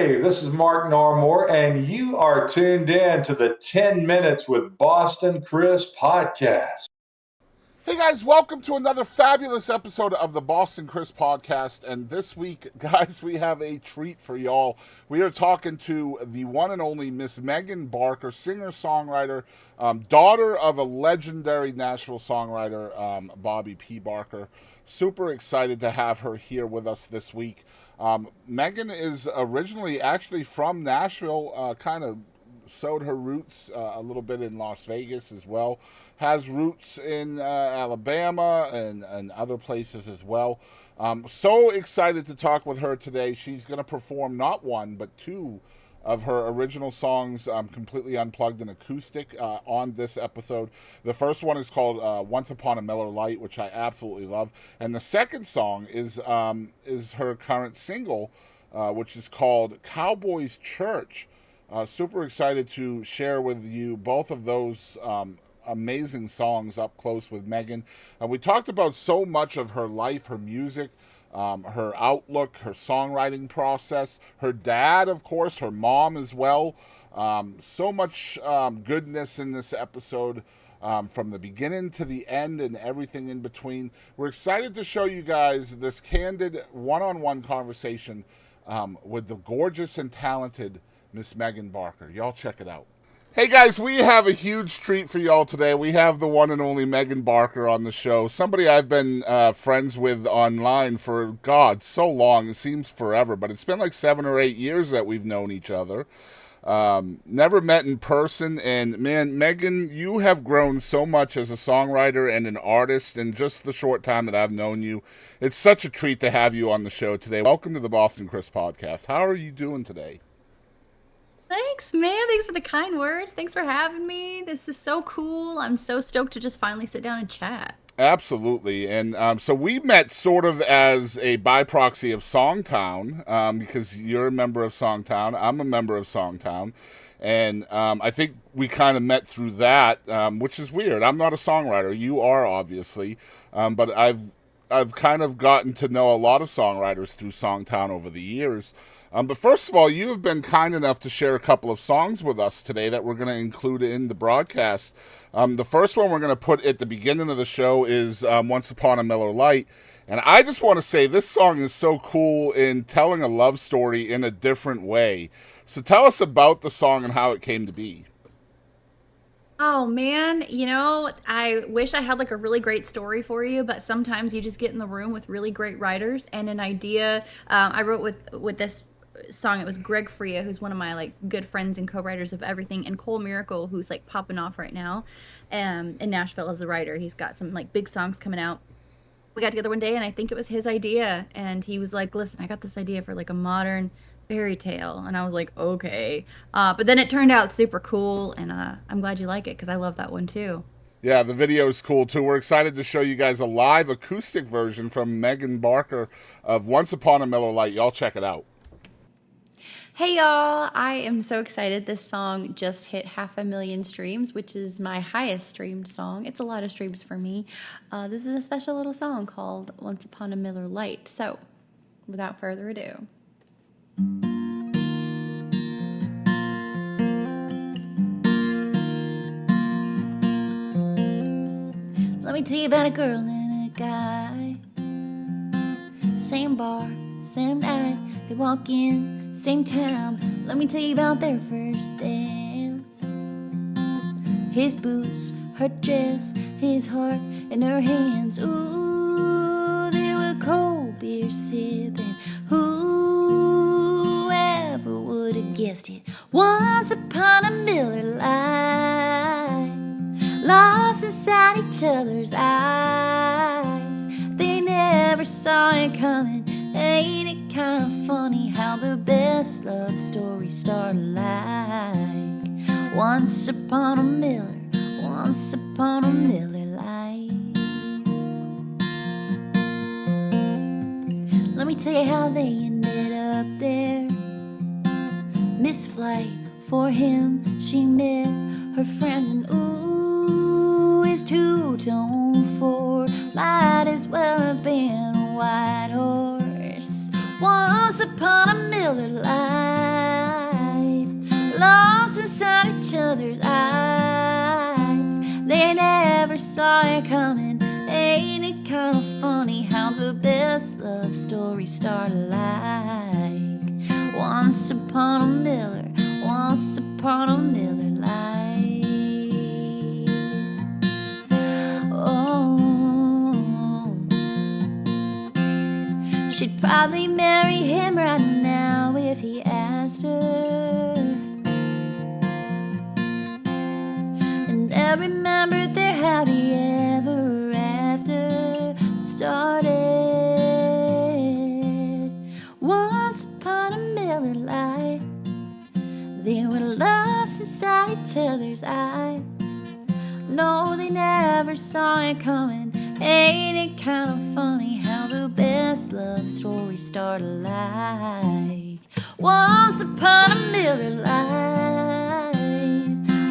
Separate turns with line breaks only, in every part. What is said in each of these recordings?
Hey, this is Mark Narmore, and you are tuned in to the 10 Minutes with Boston Chris podcast.
Hey guys, welcome to another fabulous episode of the Boston Chris podcast. And this week, guys, we have a treat for y'all. We are talking to the one and only Miss Megan Barker, singer-songwriter, daughter of a legendary Nashville songwriter, Bobby P. Barker. Super excited to have her here with us this week. Megan is originally actually from Nashville, kind of sowed her roots a little bit in Las Vegas as well. Has roots in Alabama and other places as well. So excited to talk with her today. She's going to perform not one, but two of her original songs completely unplugged and acoustic on this episode. The first one is called Once Upon a Miller Lite, which I absolutely love. And the second song is her current single, which is called Cowboy's Church. Super excited to share with you both of those amazing songs up close with Megan. We talked about so much of her life, her music, her outlook, her songwriting process, her dad, of course, her mom as well. So much goodness in this episode. From the beginning to the end and everything in between. We're excited to show you guys this candid one-on-one conversation with the gorgeous and talented Miss Megan Barker. Y'all check it out. Hey guys, we have a huge treat for y'all today. We have the one and only Megan Barker on the show. Somebody I've been friends with online for, God, so long. It seems forever, but it's been like 7 or 8 years that we've known each other. Never met in person, and man, Megan, you have grown so much as a songwriter and an artist in just the short time that I've known you. It's such a treat to have you on the show today. Welcome to the Boston Chris podcast. How are you doing today?
Thanks, man. Thanks for the kind words. Thanks for having me. This is so cool. I'm so stoked to just finally sit down and chat.
Absolutely. And so we met sort of as a by-proxy of Songtown, because you're a member of Songtown. I'm a member of Songtown. And I think we kind of met through that, which is weird. I'm not a songwriter. You are, obviously. But I've kind of gotten to know a lot of songwriters through Songtown over the years. But first of all, you have been kind enough to share a couple of songs with us today that we're going to include in the broadcast. The first one we're going to put at the beginning of the show is Once Upon a Miller Lite. And I just want to say this song is so cool in telling a love story in a different way. So tell us about the song and how it came to be.
Oh man, I wish I had like a really great story for you, but sometimes you just get in the room with really great writers and an idea. I wrote with this song. It was Greg Freya, who's one of my like good friends and co-writers of everything, and Cole Miracle, who's like popping off right now, in Nashville as a writer. He's got some like big songs coming out. We got together one day, and I think it was his idea, and he was like, "Listen, I got this idea for like a modern fairy tale," and I was like, "Okay," but then it turned out super cool, and I'm glad you like it because I love that one too.
Yeah, the video is cool too. We're excited to show you guys a live acoustic version from Megan Barker of Once Upon a Miller Lite. Y'all check it out.
Hey y'all, I am so excited. This song just hit 500,000 streams, which is my highest streamed song. It's a lot of streams for me. This is a special little song called Once Upon a Miller Lite. So, without further ado. Let me tell you about a girl and a guy. Same bar, same night, they walk in. Same time, let me tell you about their first dance. His boots, her dress, his heart in her hands. Ooh, they were cold beer sipping. Whoever would have guessed it? Once upon a Miller Lite, lost inside each other's eyes. They never saw it coming. Ain't it kind of funny how the best love stories start like once upon a Miller Lite. Let me tell you how they ended up there. Missed flight for him, she met her friends, and ooh, his two-tone Ford might as well have been a white horse. Once upon a Miller Lite. saw it coming. Ain't it kind of funny how the best love stories start alike? Once upon a Miller, once upon a Miller Lite. Oh, she'd probably marry him right now if he asked her. And I remembered their happy ever after started. Once upon a Miller Lite, they were lost inside each other's eyes. No, they never saw it coming. Ain't it kind of funny how the best love stories start alike? Once upon a Miller Lite,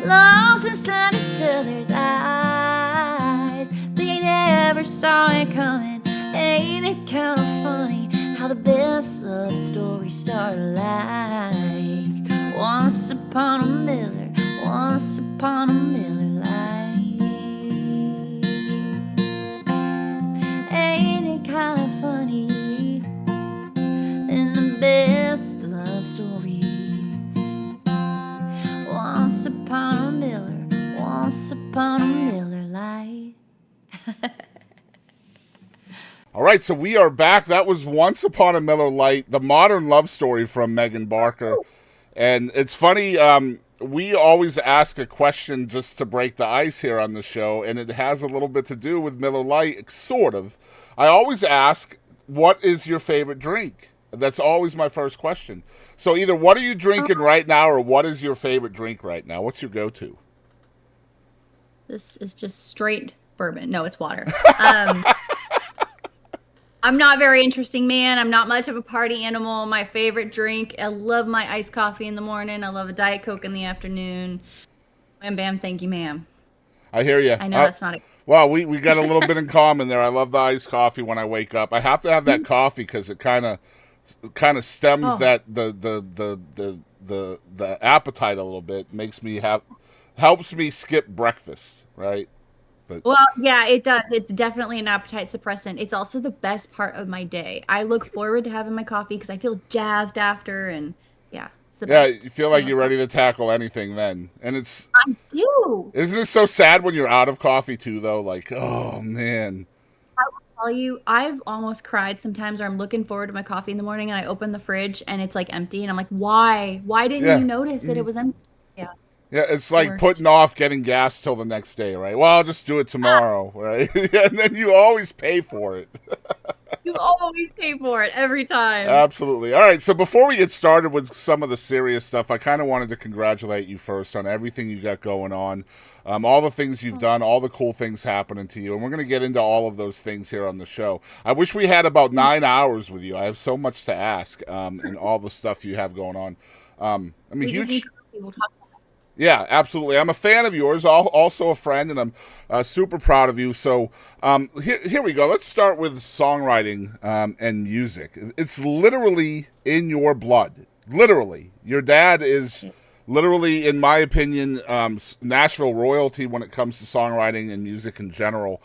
lost inside each other's eyes. They never saw it coming. Ain't it kind of funny how the best love stories start alike? Once upon a Miller, once upon a Miller Lite. Ain't it kind of funny? In the best love stories. Once upon a Miller, once upon a Miller Lite.
All right, so we are back. That was Once Upon a Miller Lite, the modern love story from Megan Barker. And it's funny, we always ask a question just to break the ice here on the show, and it has a little bit to do with Miller Lite, sort of. I always ask, what is your favorite drink? That's always my first question. So either what are you drinking right now, or what is your favorite drink right now? What's your go-to?
This is just straight bourbon. No, it's water. I'm not very interesting, man. I'm not much of a party animal. My favorite drink, I love my iced coffee in the morning. I love a Diet Coke in the afternoon. Bam, bam, thank you, ma'am.
I hear you.
I know that's not a...
Well, we got a little bit in common there. I love the iced coffee when I wake up. I have to have that coffee because it kind of stems that the appetite a little bit. Helps me skip breakfast, right? But
well, yeah, it does. It's definitely an appetite suppressant. It's also the best part of my day. I look forward to having my coffee because I feel jazzed after, and yeah, it's the best.
You feel like you're ready to tackle anything then. And it's...
I do.
Isn't it so sad when you're out of coffee too, though? Like, oh, man.
I will tell you, I've almost cried sometimes where I'm looking forward to my coffee in the morning and I open the fridge and it's like empty, and I'm like, why? Why didn't you notice that it was empty? Yeah.
Yeah, it's like putting off getting gas till the next day, right? Well, I'll just do it tomorrow, right? And then you always pay for it.
You always pay for it every time.
Absolutely. All right, so before we get started with some of the serious stuff, I kind of wanted to congratulate you first on everything you got going on, all the things you've done, all the cool things happening to you, and we're going to get into all of those things here on the show. I wish we had about 9 hours with you. I have so much to ask, and all the stuff you have going on. I'm a huge...
We'll talk.
Yeah, absolutely. I'm a fan of yours, also a friend, and I'm super proud of you. So here we go. Let's start with songwriting and music. It's literally in your blood. Literally. Your dad is literally, in my opinion, Nashville royalty when it comes to songwriting and music in general.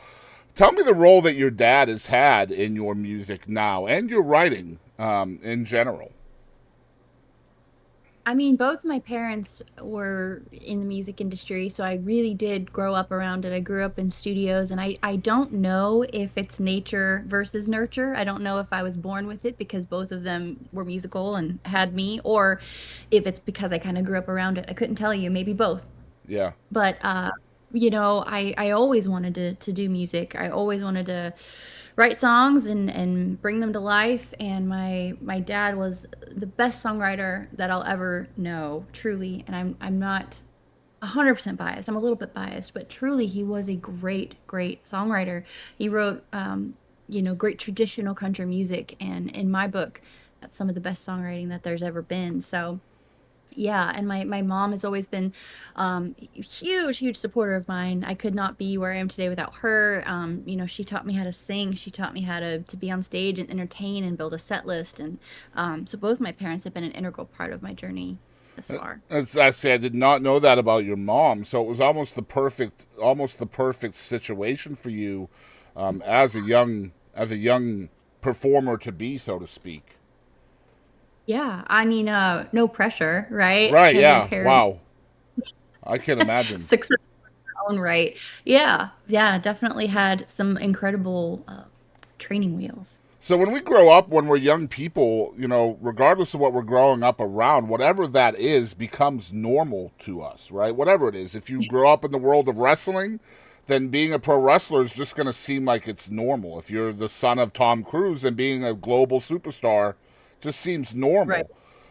Tell me the role that your dad has had in your music now and your writing in general.
I mean, both my parents were in the music industry, so I really did grow up around it. I grew up in studios, and I don't know if it's nature versus nurture. I don't know if I was born with it because both of them were musical and had me, or if it's because I kind of grew up around it. I couldn't tell you, maybe both.
Yeah.
But, you know, I always wanted to do music. I always wanted to write songs and bring them to life, and my dad was the best songwriter that I'll ever know, truly. And I'm not 100% biased. I'm a little bit biased, but truly he was a great songwriter. He wrote you know, great traditional country music, and in my book that's some of the best songwriting that there's ever been. So yeah, and my mom has always been huge supporter of mine. I could not be where I am today without her. You know, she taught me how to sing. She taught me how to be on stage and entertain and build a set list. And so both my parents have been an integral part of my journey. this far.
As I say, I did not know that about your mom. So it was almost the perfect situation for you as a young performer to be, so to speak.
Yeah, I mean, no pressure, right?
Right?
Having
Yeah.
parents
Wow. I can imagine.
success in their own right. Yeah, yeah, definitely had some incredible training wheels.
So when we grow up, when we're young people, regardless of what we're growing up around, whatever that is becomes normal to us, right? Whatever it is. If you grow up in the world of wrestling, then being a pro wrestler is just going to seem like it's normal. If you're the son of Tom Cruise, then being a global superstar just seems
Right.
normal.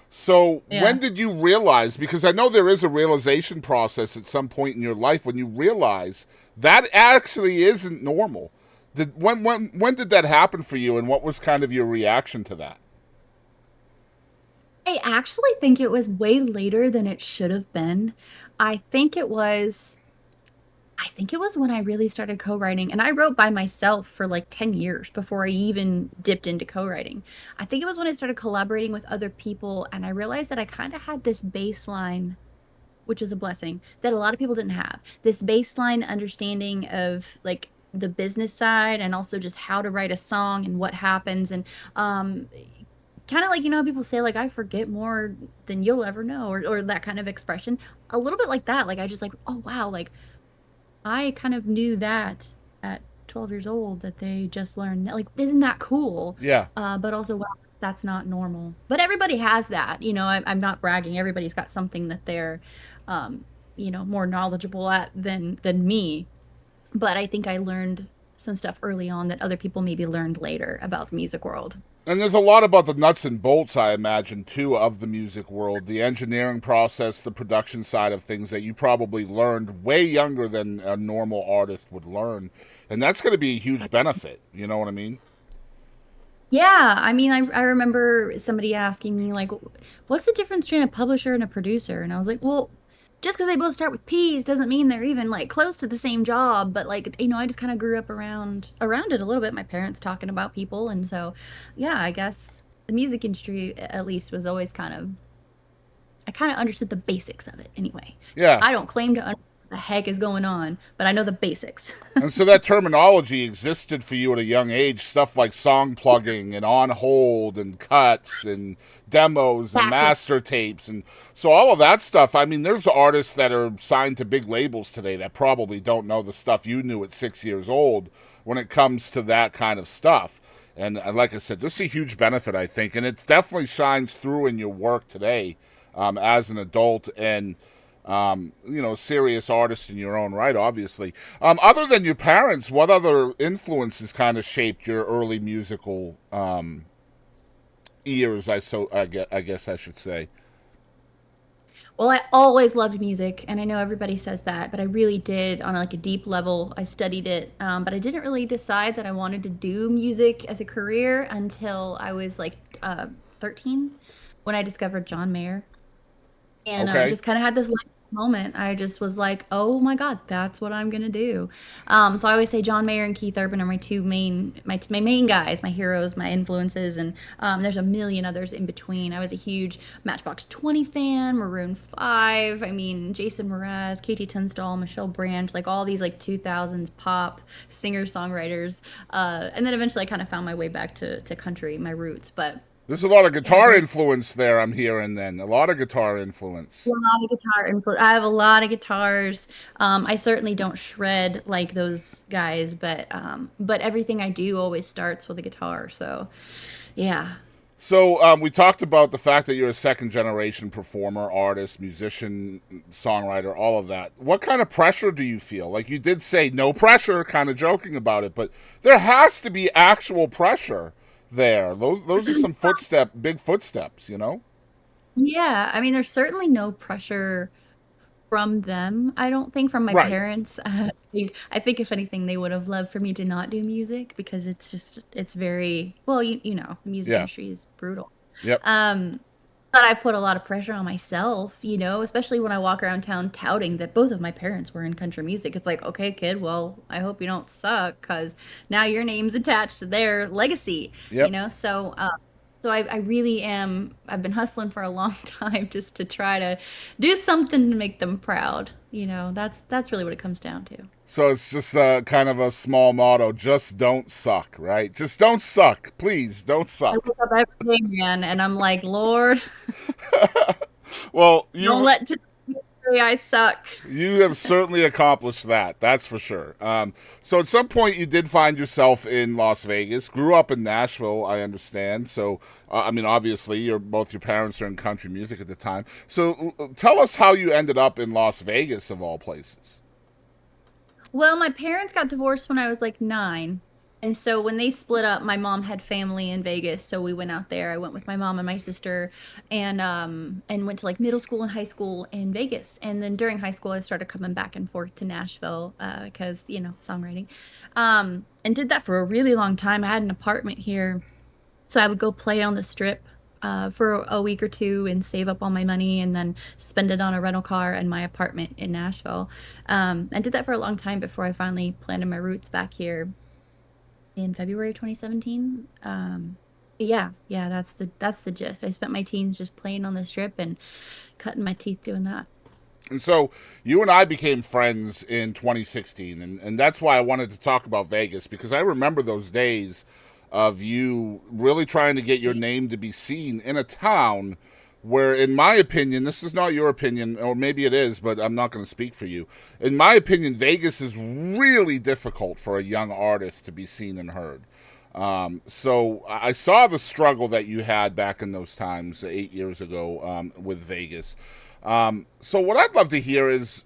So when
Yeah.
did you realize, because I know there is a realization process at some point in your life when you realize that actually isn't normal. When did that happen for you, and what was kind of your reaction to that?
I actually think it was way later than it should have been. I think it was I think it was when I really started co-writing, and I wrote by myself for like 10 years before I even dipped into co-writing. I think it was when I started collaborating with other people and I realized that I kind of had this baseline, which is a blessing, that a lot of people didn't have. This baseline understanding of like the business side and also just how to write a song and what happens and um kind of like how people say like I forget more than you'll ever know or that kind of expression. A little bit like that. Like I just like, oh wow, like I kind of knew that at 12 years old that they just learned that. Like, isn't that cool?
Yeah.
But also, wow, that's not normal. But everybody has that. I'm not bragging. Everybody's got something that they're, um, more knowledgeable at than me. But I think I learned some stuff early on that other people maybe learned later about the music world.
And there's a lot about the nuts and bolts, I imagine, too, of the music world, the engineering process, the production side of things that you probably learned way younger than a normal artist would learn. And that's going to be a huge benefit. You know what I mean?
Yeah, I mean, I remember somebody asking me like, "What's the difference between a publisher and a producer?" And I was like, "Well, just because they both start with P's doesn't mean they're even like close to the same job." But like, I just kind of grew up around it a little bit. My parents talking about people, and so, yeah, I guess the music industry at least was always I kind of understood the basics of it anyway.
Yeah.
I don't claim to understand what the heck is going on, but I know the basics.
And so that terminology existed for you at a young age, stuff like song plugging and on hold and cuts and demos and
Exactly.
master tapes. And so all of that stuff, I mean, there's artists that are signed to big labels today that probably don't know the stuff you knew at 6 years old when it comes to that kind of stuff. And like I said, this is a huge benefit, I think. And it definitely shines through in your work today as an adult and serious artist in your own right, obviously. Other than your parents, what other influences kind of shaped your early musical ears? I guess I should say.
Well, I always loved music, and I know everybody says that, but I really did on like a deep level. I studied it, but I didn't really decide that I wanted to do music as a career until I was like 13 when I discovered John Mayer. And
Okay.
just kind of had this light moment. I just was like, oh my God, that's what I'm gonna do. So I always say John Mayer and Keith Urban are my main guys, my heroes, my influences, and there's a million others in between. I was a huge Matchbox 20 fan, Maroon 5. I mean, Jason Mraz, KT Tunstall, Michelle Branch, like all these like 2000s pop singer songwriters. And then eventually I kind of found my way back to country, my roots. But
There's a lot of
yeah,
guitar influence there, I'm hearing then. A lot of guitar influence.
lot of guitar input. I have a lot of guitars. I certainly don't shred like those guys, but everything I do always starts with a guitar. So, yeah.
So we talked about the fact that you're a second generation performer, artist, musician, songwriter, all of that. What kind of pressure do you feel? Like you did say no pressure, kind of joking about it, but there has to be actual pressure there. Those are some big footsteps, you know?
Yeah, I mean, there's certainly no pressure from them. I don't think from my
Right.
parents. I think if anything, they would have loved for me to not do music because it's very well, the music
Yeah.
industry is brutal.
Yep.
Um, But I put a lot of pressure on myself, especially when I walk around town touting that both of my parents were in country music. It's like, okay, kid, well, I hope you don't suck because now your name's attached to their legacy,
Yep.
So So I really am. I've been hustling for a long time just to try to do something to make them proud. That's really what it comes down to.
So it's just kind of a small motto: just don't suck, right? Just don't suck, please. Don't
I
suck.
wake up every day, man, and I'm like, Lord,
Well,
don't let today say I suck.
you have certainly accomplished that. That's for sure. So at some point, you did find yourself in Las Vegas. Grew up in Nashville, I understand. So, I mean, obviously, both your parents are in country music at the time. So, tell us how you ended up in Las Vegas, of all places.
Well, my parents got divorced when I was like 9. And so when they split up, my mom had family in Vegas, so we went out there. I went with my mom and my sister and went to like middle school and high school in Vegas. And then during high school I started coming back and forth to Nashville because, songwriting. And did that for a really long time. I had an apartment here. So I would go play on the strip for a week or two and save up all my money and then spend it on a rental car and my apartment in Nashville. I did that for a long time before I finally planted my roots back here in February 2017. Yeah, that's the gist. I spent my teens just playing on the strip and cutting my teeth doing that.
And so you and I became friends in 2016, and that's why I wanted to talk about Vegas, because I remember those days of you really trying to get your name to be seen in a town where, in my opinion, this is not your opinion, or maybe it is, but I'm not going to speak for you. In my opinion, Vegas is really difficult for a young artist to be seen and heard. So I saw the struggle that you had back in those times 8 years ago with Vegas. So what I'd love to hear is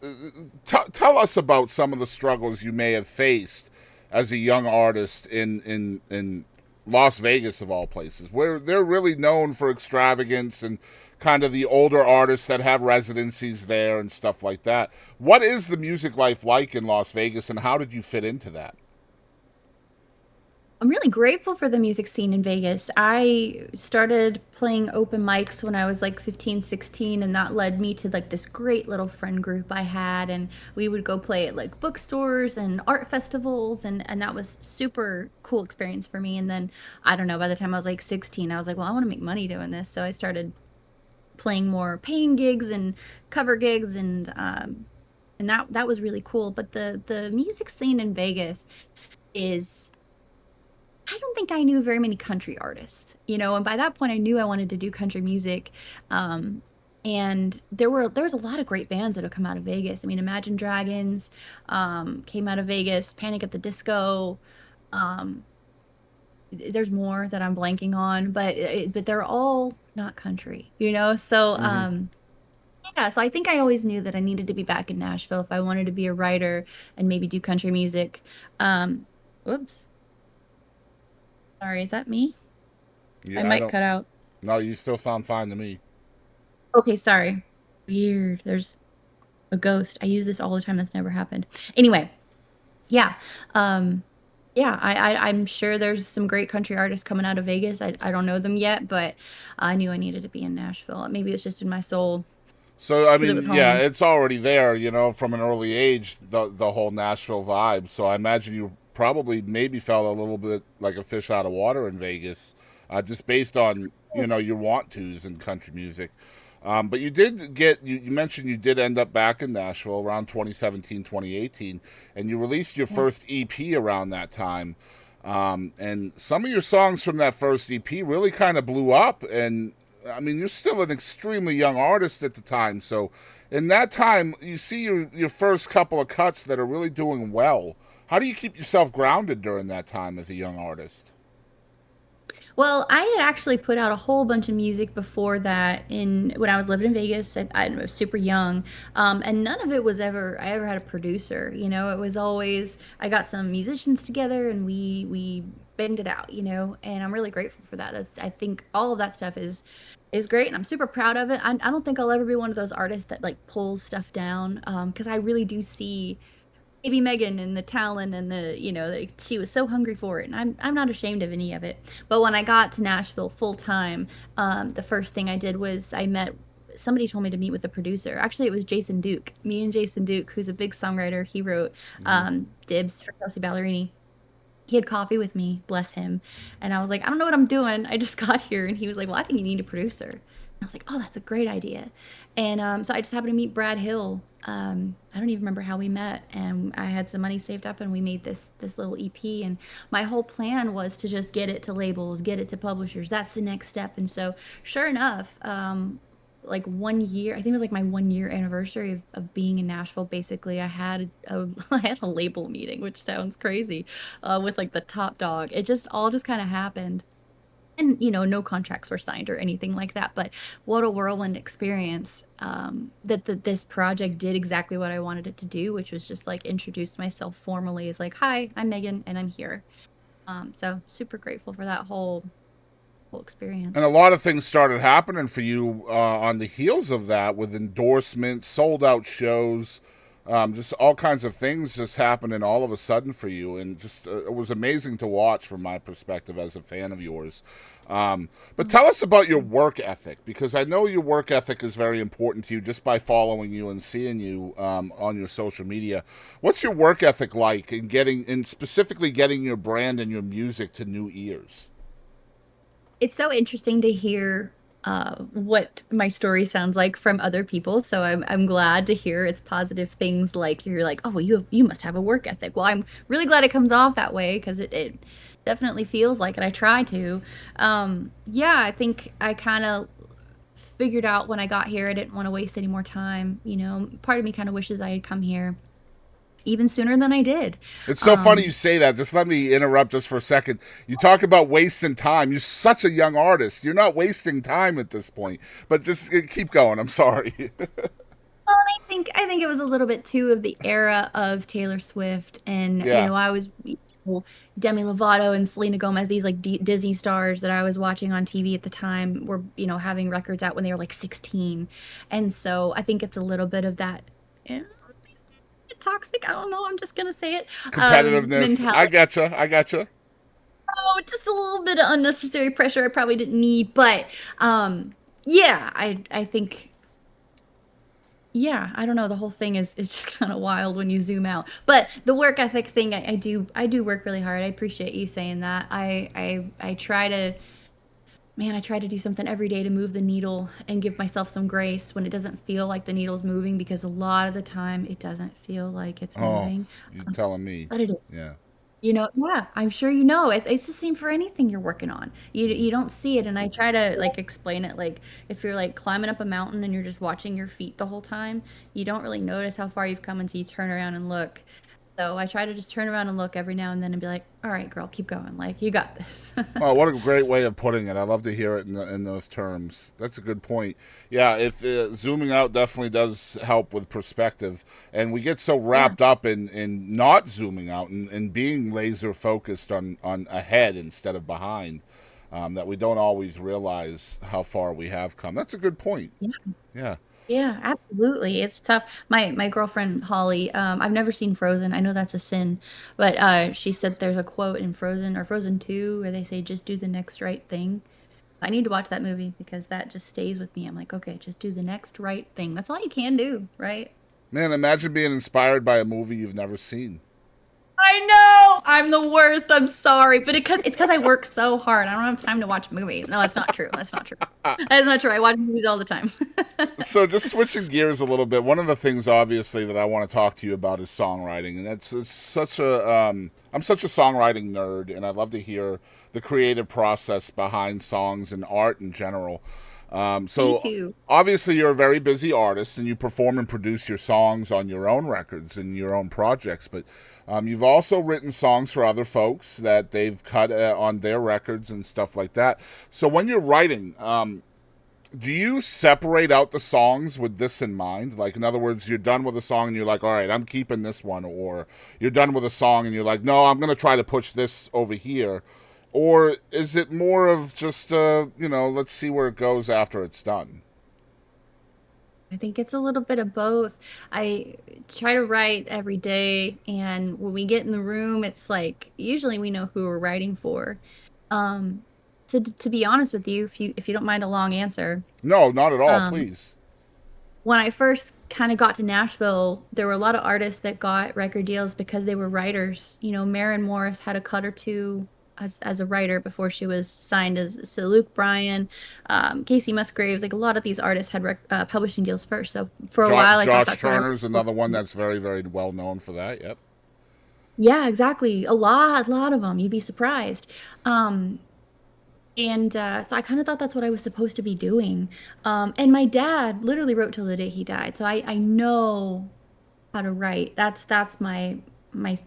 tell us about some of the struggles you may have faced as a young artist in Las Vegas, of all places, where they're really known for extravagance and kind of the older artists that have residencies there and stuff like that. What is the music life like in Las Vegas, and how did you fit into that?
I'm really grateful for the music scene in Vegas. I started playing open mics when I was like 15, 16, and that led me to like this great little friend group I had. And we would go play at like bookstores and art festivals, and that was super cool experience for me. And then I don't know, by the time I was like 16, I was like, well, I want to make money doing this. So I started playing more paying gigs and cover gigs and that was really cool. But the music scene in Vegas is I don't think I knew very many country artists, and by that point I knew I wanted to do country music. Um, and there was a lot of great bands that have come out of Vegas. I mean, Imagine Dragons came out of Vegas, Panic at the Disco. Um, there's more that I'm blanking on, but they're all not country. So
Mm-hmm.
yeah, so I think I always knew that I needed to be back in Nashville if I wanted to be a writer and maybe do country music. Um, Whoops, sorry, is that me? I
Yeah, I
might
don't.
cut out.
No, you still sound fine to me.
Okay, sorry. Weird. There's a ghost. I use this all the time. That's never happened. Anyway, yeah. Um, yeah, I'm sure there's some great country artists coming out of Vegas. I don't know them yet, but I knew I needed to be in Nashville. Maybe it's just in my soul
So I
because it
mean,
was
yeah,
home.
it's already there, from an early age, the whole Nashville vibe. So I imagine you probably maybe felt a little bit like a fish out of water in Vegas, just based on your want tos in country music. But you did you mentioned you did end up back in Nashville around 2017, 2018, and you released your
Yeah.
first EP around that time. And some of your songs from that first EP really kind of blew up. And I mean, you're still an extremely young artist at the time. So in that time, you see your first couple of cuts that are really doing well. How do you keep yourself grounded during that time as a young artist?
Well, I had actually put out a whole bunch of music before that in when I was living in Vegas. I was super young, and none of it was I ever had a producer. It was always I got some musicians together and we banged it out. And I'm really grateful for that. I think all of that stuff is great, and I'm super proud of it. I don't think I'll ever be one of those artists that like pulls stuff down, because I really do see baby Megan and the talent and she was so hungry for it, and I'm not ashamed of any of it. But when I got to Nashville full time, the first thing I did was I met somebody told me to meet with the producer. Actually, it was Jason Duke. Me and Jason Duke, who's a big songwriter. He wrote
Mm-hmm.
Dibs for Kelsey Ballerini. he had coffee with me, bless him. And I was like, I don't know what I'm doing. I just got here. And he was like, well, I think you need a producer. And I was like, oh, that's a great idea. And so I just happened to meet Brad Hill. I don't even remember how we met. And I had some money saved up and we made this little EP. And my whole plan was to just get it to labels, get it to publishers. That's the next step. And so sure enough, like 1 year, I think it was like my 1 year anniversary of being in Nashville. Basically, I had I had a label meeting, which sounds crazy, with like the top dog. It just all just kind of happened. And no contracts were signed or anything like that. But what a whirlwind experience! That this project did exactly what I wanted it to do, which was just like introduce myself formally as like, hi, I'm Megan, and I'm here. So super grateful for that whole experience.
And a lot of things started happening for you on the heels of that, with endorsements, sold out shows, just all kinds of things just happening all of a sudden for you. And just it was amazing to watch from my perspective as a fan of yours. But tell us about your work ethic, because I know your work ethic is very important to you just by following you and seeing you on your social media. What's your work ethic like in specifically getting your brand and your music to new ears?
It's so interesting to hear what my story sounds like from other people. So I'm glad to hear it's positive things, like you're like, oh, you must have a work ethic. Well, I'm really glad it comes off that way, because it definitely feels like it. I try to. Yeah, I think I kind of figured out when I got here I didn't want to waste any more time. Part of me kind of wishes I had come here even sooner than I did.
It's so funny you say that. Just let me interrupt just for a second. You talk about wasting time. You're such a young artist. You're not wasting time at this point. But just keep going. I'm sorry.
Well, I think it was a little bit too of the era of Taylor Swift, and
Yeah.
I was Demi Lovato and Selena Gomez, these like Disney stars that I was watching on TV at the time were having records out when they were like 16, and so I think it's a little bit of that. eh, Toxic, I don't know, I'm just gonna say it,
Competitiveness. I
mentality.
gotcha. I gotcha.
Oh, just a little bit of unnecessary pressure I probably didn't need, but yeah, I think, yeah, I don't know, the whole thing is just kind of wild when you zoom out. But the work ethic thing, I do work really hard. I appreciate you saying that. I try to, man, I try to do something every day to move the needle and give myself some grace when it doesn't feel like the needle's moving, because a lot of the time it doesn't feel like it's
Oh,
moving.
you're telling me.
But it is.
Yeah.
Yeah, I'm sure it's the same for anything you're working on. You don't see it, and I try to like explain it, like if you're like climbing up a mountain and you're just watching your feet the whole time, you don't really notice how far you've come until you turn around and look. So I try to just turn around and look every now and then and be like, all right, girl, keep going. Like, you got this.
Oh, what a great way of putting it. I love to hear it in those terms. That's a good point. Yeah, if zooming out definitely does help with perspective. And we get so
Yeah.
wrapped up in not zooming out and being laser focused on ahead instead of behind, that we don't always realize how far we have come. That's a good point.
Yeah.
Yeah.
Yeah, absolutely. It's tough. My girlfriend Holly, I've never seen Frozen. I know that's a sin, but she said there's a quote in Frozen or Frozen 2 where they say just do the next right thing. I need to watch that movie because that just stays with me. I'm like, okay, just do the next right thing. That's all you can do, right?
Man, imagine being inspired by a movie you've never seen.
I know. I'm the worst. I'm sorry, but it's because I work so hard. I don't have time to watch movies. No, that's not true. That's not true. That's not true. I watch movies all the time.
So just switching gears a little bit, one of the things obviously that I want to talk to you about is songwriting, and it's such a I'm such a songwriting nerd, and I love to hear the creative process behind songs and art in general.
Me
So
too.
obviously you're a very busy artist, and you perform and produce your songs on your own records and your own projects, but you've also written songs for other folks that they've cut on their records and stuff like that. So when you're writing, do you separate out the songs with this in mind? Like, in other words, you're done with a song and you're like, all right, I'm keeping this one. Or you're done with a song and you're like, no, I'm going to try to push this over here. Or is it more of just, let's see where it goes after it's done?
I think it's a little bit of both. I try to write every day, and when we get in the room, it's like usually we know who we're writing for. Um, to be honest with you, if you don't mind a long answer,
No, not at all,
um,
please.
when I first kind of got to Nashville, there were a lot of artists that got record deals because they were writers. You know, Maren Morris had a cut or two as a writer before she was signed as so Luke Bryan, Casey Musgraves. Like a lot of these artists had publishing deals first. So for a while, I thought
Josh
that's what
Turner's
everyone.
another one that's very, very well known for that. Yep.
Yeah, exactly. A lot of them. You'd be surprised. Um, and so I kind of thought that's what I was supposed to be doing. And my dad literally wrote till the day he died. So I know how to write. That's my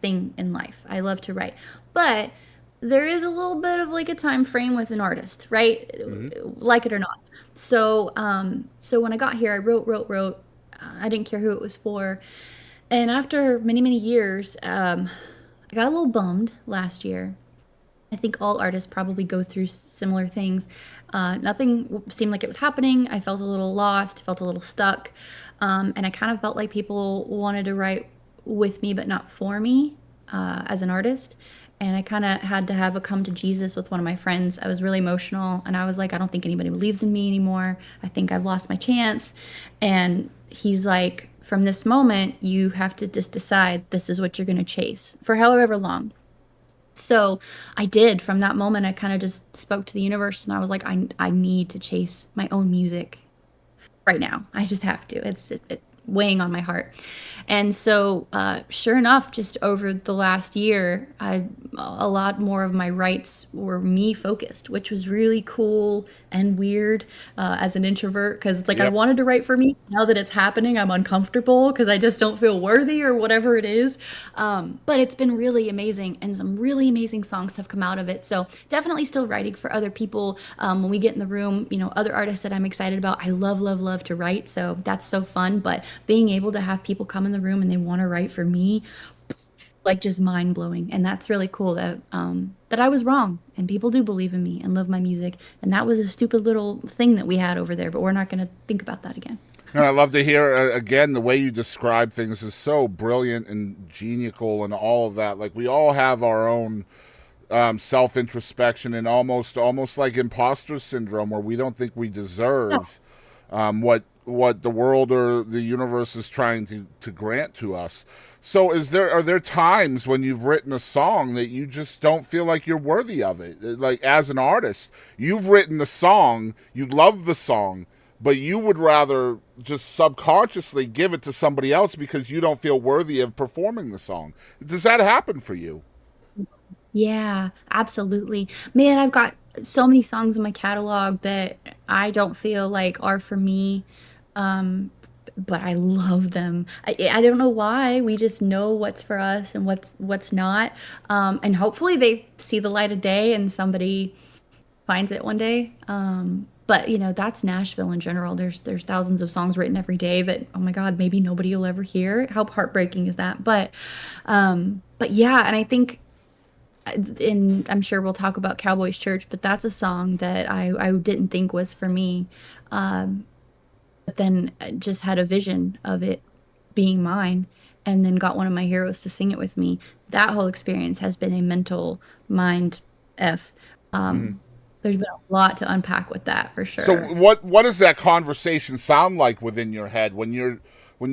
thing in life. I love to write. But there is a little bit of like a time frame with an artist, right?
Hmm.
Like it or not. So when I got here, I wrote. I didn't care who it was for. And after many, many years, I got a little bummed last year. I think all artists probably go through similar things. Nothing seemed like it was happening. I felt a little lost, felt a little stuck. And I kind of felt like people wanted to write with me, but not for me as an artist. And I kind of had to have a come to Jesus with one of my friends. I was really emotional. And I was like, I don't think anybody believes in me anymore. I think I've lost my chance. And he's like, from this moment, you have to just decide this is what you're going to chase for however long. So I did. From that moment, I kind of just spoke to the universe and I was like, I need to chase my own music right now. I just have to. It's weighing on my heart. And so, sure enough, just over the last year, a lot more of my writes were me focused, which was really cool and weird as an introvert because it's like I
Yep.
wanted to write for me. Now that it's happening, I'm uncomfortable because I just don't feel worthy or whatever it is. But it's been really amazing, and some really amazing songs have come out of it. So definitely still writing for other people. When we get in the room, you know, other artists that I'm excited about, I love, love, love to write. So that's so fun. But being able to have people come in the room and they want to write for me, like just mind blowing. And that's really cool that that I was wrong and people do believe in me and love my music. And that was a stupid little thing that we had over there, but we're not going to think about that again.
And I love to hear again the way you describe things is so brilliant and genial and all of that. Like we all have our own self introspection and almost like imposter syndrome where we don't think we
No.
deserve what the world or the universe is trying to grant to us. So are there times when you've written a song that you just don't feel like you're worthy of it? Like as an artist, you've written the song, you love the song, but you would rather just subconsciously give it to somebody else because you don't feel worthy of performing the song. Does that happen for you?
Yeah, absolutely. Man, I've got so many songs in my catalog that I don't feel like are for me. Um, but I love them. I don't know why. We just know what's for us and what's not. And hopefully they see the light of day and somebody finds it one day. But you know, that's Nashville in general. There's thousands of songs written every day that, oh my God, maybe nobody will ever hear. How heartbreaking is that? But yeah, and I think and I'm sure we'll talk about Cowboy's Church, but that's a song that I didn't think was for me. Um, but then I just had a vision of it being mine and then got one of my heroes to sing it with me. That whole experience has been a mental mind F.
Mm-hmm.
There's been a lot to unpack with that for
So
sure.
what does that conversation sound like within your head when you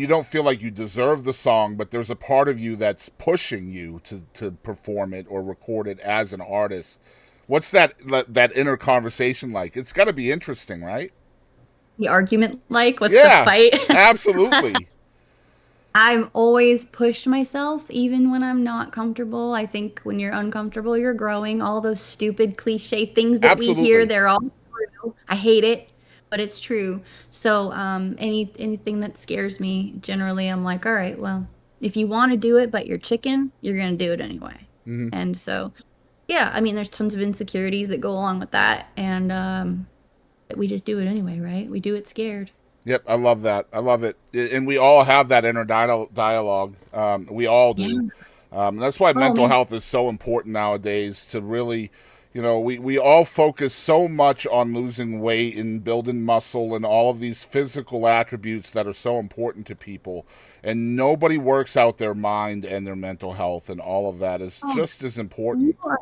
don't feel like you deserve the song, but there's a part of you that's pushing you to perform it or record it as an artist? What's that inner conversation like? It's got to be interesting, right?
The argument, like, what's the
Yeah,
fight?
absolutely.
I've always pushed myself, even when I'm not comfortable. I think when you're uncomfortable, you're growing. All those stupid cliche things that we hear,
Absolutely.
they're all true. I hate it, but it's true. So, anything that scares me, generally, I'm like, all right, well, if you want to do it, but you're chicken, you're gonna do it anyway.
Hmm.
And so, yeah, I mean, there's tons of insecurities that go along with that, and we just do it anyway, right? We do it scared.
Yep, I love that. I love it, and we all have that inner dialogue. We all do.
Yeah.
That's why
Oh
mental
man.
health is so important nowadays to really, You know, we all focus so much on losing weight and building muscle and all of these physical attributes that are so important to people. And nobody works out their mind and their mental health, and all of that is
Oh,
just as
you
important.
are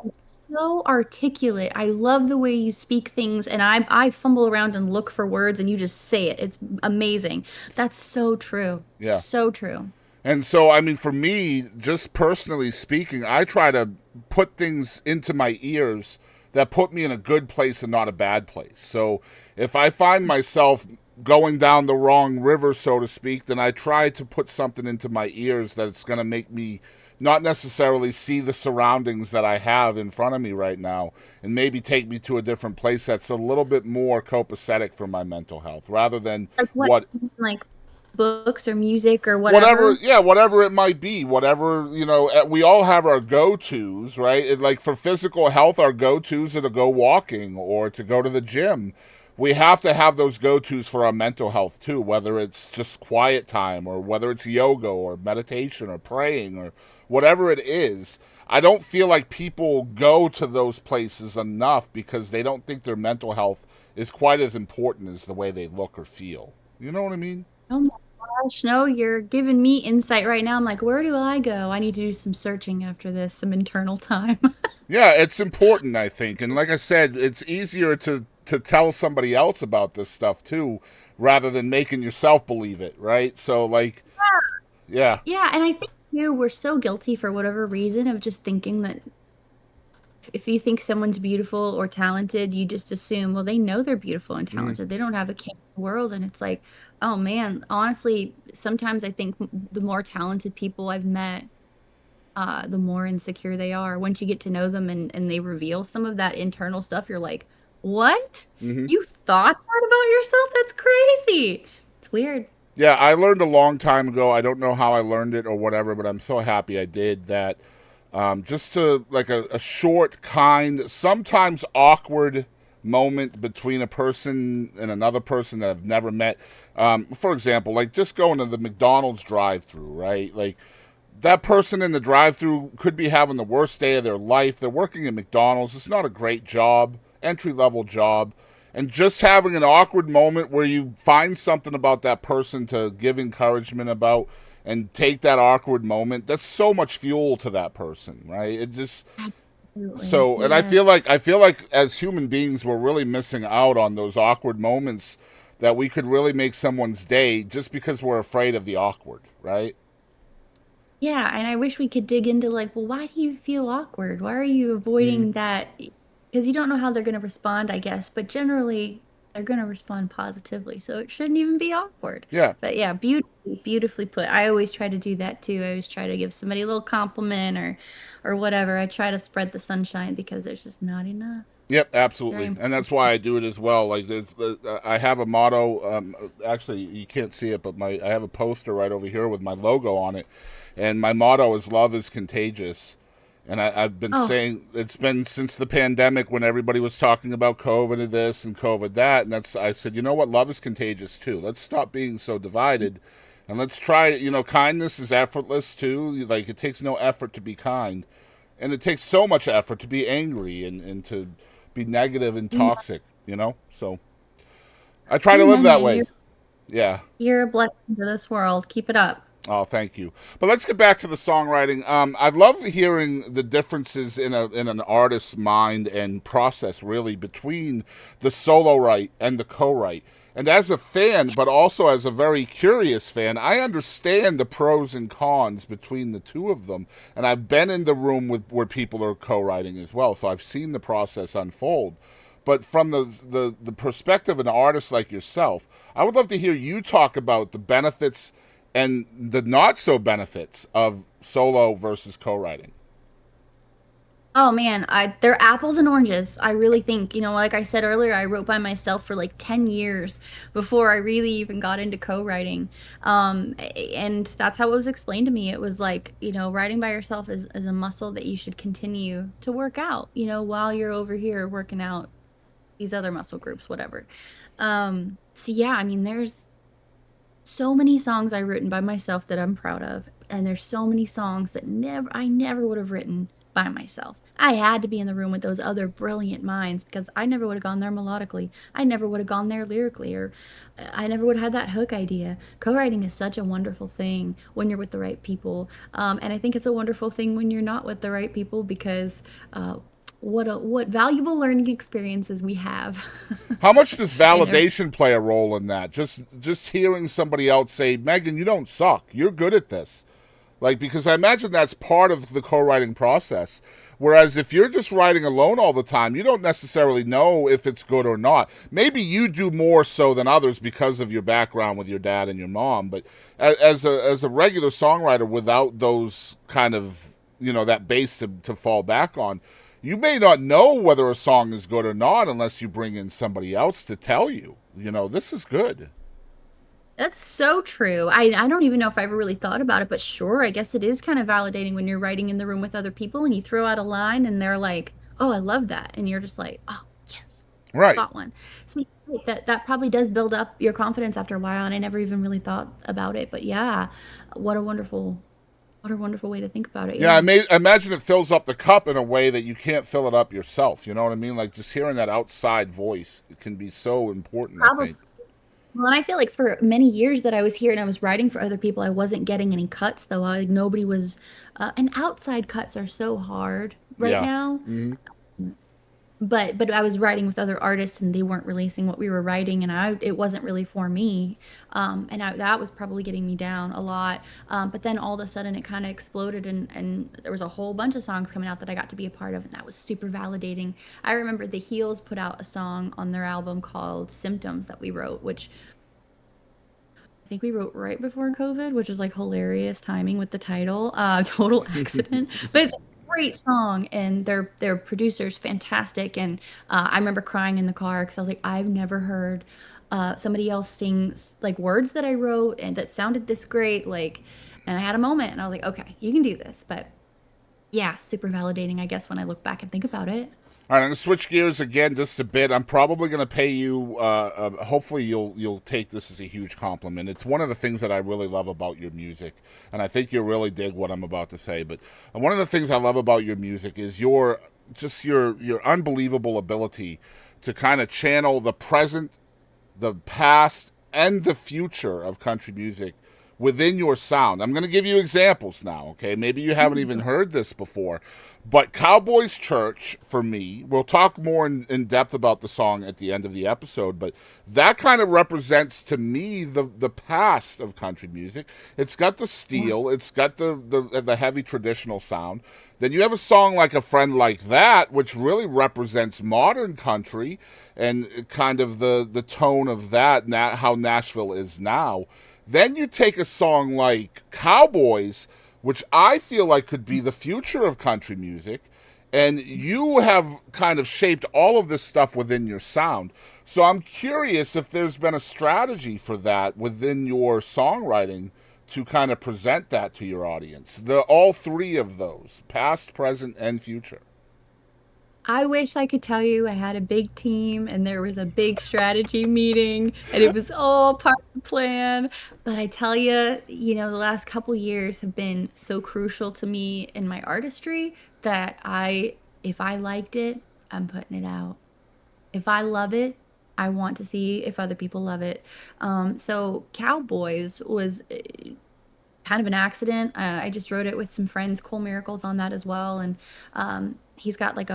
so articulate. I love the way you speak things, and I fumble around and look for words, and you just say it. It's amazing. That's so true.
Yeah.
So true.
And so, I mean, for me, just personally speaking, I try to put things into my ears that put me in a good place and not a bad place. So if I find myself going down the wrong river, so to speak, then I try to put something into my ears that's going to make me not necessarily see the surroundings that I have in front of me right now, and maybe take me to a different place that's a little bit more copacetic for my mental health rather than
Like what,
what
like books or music or
whatever,
whatever.
yeah, whatever it might be, whatever, you know, we all have our go-to's, right? Like for physical health, our go-to's are to go walking or to go to the gym. We have to have those go-to's for our mental health too, whether it's just quiet time or whether it's yoga or meditation or praying or whatever it is. I don't feel like people go to those places enough because they don't think their mental health is quite as important as the way they look or feel. You know what I mean?
Oh my gosh, no, you're giving me insight right now. I'm like, where do I go? I need to do some searching after this, some internal time.
Yeah, it's important, I think. And like I said, it's easier to tell somebody else about this stuff too, rather than making yourself believe it, right? So like, yeah.
Yeah, and I think too, we're so guilty for whatever reason of just thinking that if you think someone's beautiful or talented, you just assume, well, they know they're beautiful and
Mm,
talented. They don't have a care in the world. And it's like, oh man, honestly, sometimes I think the more talented people I've met, the more insecure they are. Once you get to know them and they reveal some of that internal stuff, you're like, what?
hmm.
You thought that about yourself? That's crazy. It's weird.
Yeah, I learned a long time ago. I don't know how I learned it or whatever, but I'm so happy I did that. Just to like a short, kind, sometimes awkward moment between a person and another person that I've never met. For example, like just going to the McDonald's drive-through, right? Like that person in the drive-through could be having the worst day of their life. They're working at McDonald's. It's not a great job, entry-level job. And just having an awkward moment where you find something about that person to give encouragement about and take that awkward moment, that's so much fuel to that person, right? It just
Absolutely.
so, and
Yeah.
I feel like as human beings we're really missing out on those awkward moments that we could really make someone's day just because we're afraid of the awkward, right?
Yeah, and I wish we could dig into like, well, why do you feel awkward? Why are you
Mm.
avoiding that? Because you don't know how they're going to respond, I guess, but generally they're going to respond positively, so it shouldn't even be awkward.
Yeah.
But yeah, beautifully put. I always try to do that too. I always try to give somebody a little compliment or whatever. I try to spread the sunshine because there's just not enough.
Yep,
Very
absolutely, and
important.
that's why I do it as well. Like, I have a motto. Actually, you can't see it, but I have a poster right over here with my logo on it, and my motto is "Love is contagious." And I've been
Oh,
saying it's been since the pandemic when everybody was talking about COVID and this and COVID that, and that's I said, you know what, love is contagious too. Let's stop being so divided, and let's try. You know, kindness is effortless too. Like it takes no effort to be kind, and it takes so much effort to be angry and to be negative and
amen.
toxic, you know? So I try to live
Amen,
that
man.
way. Yeah.
You're a blessing to this world. Keep it up.
Oh, thank you. But let's get back to the songwriting. I love hearing the differences in an artist's mind and process, really, between the solo write and the co-write. And as a fan, but also as a very curious fan, I understand the pros and cons between the two of them. And I've been in the room with where people are co-writing as well, so I've seen the process unfold. But from the perspective of an artist like yourself, I would love to hear you talk about the benefits and the not so benefits of solo versus co-writing.
Oh man, they're apples and oranges. I really think, like I said earlier, I wrote by myself for like 10 years before I really even got into co-writing. And that's how it was explained to me. It was like, writing by yourself is a muscle that you should continue to work out, while you're over here working out these other muscle groups, whatever. So yeah, I mean, there's so many songs I've written by myself that I'm proud of, and there's so many songs that I never would have written by myself. I had to be in the room with those other brilliant minds because I never would have gone there melodically. I never would have gone there lyrically, or I never would have had that hook idea. Co-writing is such a wonderful thing when you're with the right people, and I think it's a wonderful thing when you're not with the right people because what valuable learning experiences we have.
How much does
And
validation play a role in that? Just hearing somebody else say, "Megan, you don't suck. You're good at this." Like, because I imagine that's part of the co-writing process. Whereas if you're just writing alone all the time, you don't necessarily know if it's good or not. Maybe you do more so than others because of your background with your dad and your mom. But as a regular songwriter without those kind of, that base to fall back on, you may not know whether a song is good or not unless you bring in somebody else to tell you, this is good.
that's so true. I don't even know if I ever really thought about it, but sure, I guess it is kind of validating when you're writing in the room with other people and you throw out a line and they're like, "Oh, I love that." And you're just like, "Oh, yes.
Right.
Got one." So that probably does build up your confidence after a while, and I never even really thought about it. But yeah, what a wonderful what a wonderful way to think about it.
Yeah,
Yeah.
I imagine it fills up the cup in a way that you can't fill it up yourself. You know what I mean? Like just hearing that outside voice, it can be so important, I
Probably.
think.
Well, and I feel like for many years that I was here and I was writing for other people, I wasn't getting any cuts though. Like nobody was, and outside cuts are so hard right
Yeah.
now.
Hmm.
But I was writing with other artists and they weren't releasing what we were writing, and it wasn't really for me. That was probably getting me down a lot. But then all of a sudden it kind of exploded, and there was a whole bunch of songs coming out that I got to be a part of, and that was super validating. I remember the Heels put out a song on their album called Symptoms that we wrote, which I think we wrote right before COVID, which was like hilarious timing with the title, Total Accident. But it's a great song, and their producer's fantastic. And I remember crying in the car because I was like, I've never heard somebody else sing like words that I wrote and that sounded this great. Like, and I had a moment, and I was like, okay, you can do this. But yeah, super validating, I guess, when I look back and think about it.
All right, I'm gonna switch gears again just a bit. I'm probably gonna pay you. Hopefully, you'll take this as a huge compliment. It's one of the things that I really love about your music, and I think you'll really dig what I'm about to say. But one of the things I love about your music is your unbelievable ability to kind of channel the present, the past, and the future of country music within your sound. I'm going to give you examples now, okay? Maybe you haven't even heard this before, but Cowboy's Church, for me, we'll talk more in depth about the song at the end of the episode, but that kind of represents to me the past of country music. It's got the steel, it's got the heavy traditional sound. Then you have a song like A Friend Like That, which really represents modern country and kind of the tone of that, how Nashville is now. Then you take a song like Cowboys, which I feel like could be the future of country music, and you have kind of shaped all of this stuff within your sound. So I'm curious if there's been a strategy for that within your songwriting to kind of present that to your audience. All three of those, past, present, and future.
I wish I could tell you I had a big team and there was a big strategy meeting and it was all part of the plan. But I tell you, the last couple years have been so crucial to me in my artistry that if I liked it, I'm putting it out. If I love it, I want to see if other people love it. So Cowboys was kind of an accident. I just wrote it with some friends, Cole Miracles on that as well. And he's got like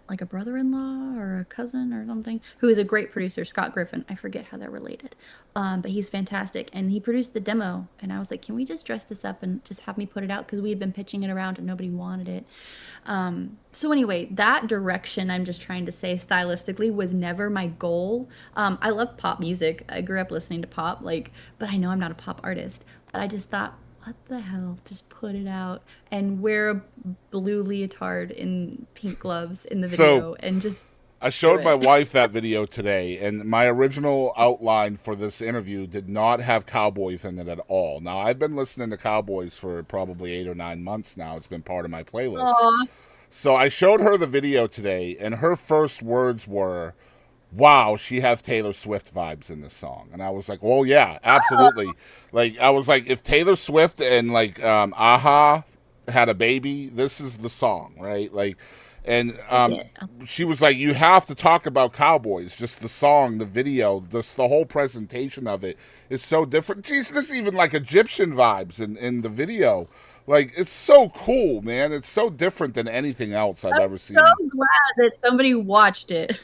like a brother-in-law or a cousin or something who is a great producer, Scott Griffin. I forget how they're related, but he's fantastic, and he produced the demo. And I was like, can we just dress this up and just have me put it out, because we had been pitching it around and nobody wanted it. So anyway, that direction, I'm just trying to say, stylistically, was never my goal. I love pop music. I grew up listening to pop, but I know I'm not a pop artist. But I just thought, what the hell, just put it out and wear a blue leotard and pink gloves in the video, and just
I showed my wife that video today, and my original outline for this interview did not have Cowboys in it at all. Now, I've been listening to Cowboys for probably 8 or 9 months now. It's been part of my playlist.
Aw.
So I showed her the video today, and her first words were, wow, she has Taylor Swift vibes in this song. And I was like, well, yeah, absolutely. Like, I was like, if Taylor Swift and like Aha had a baby, this is the song, right? Like, and
Yeah.
she was like, you have to talk about Cowboys. Just the song, the video, just the whole presentation of it is so different. Geez, there's even like Egyptian vibes in the video. Like, it's so cool, man. It's so different than anything else I've
I'm
ever seen.
so glad that somebody watched it.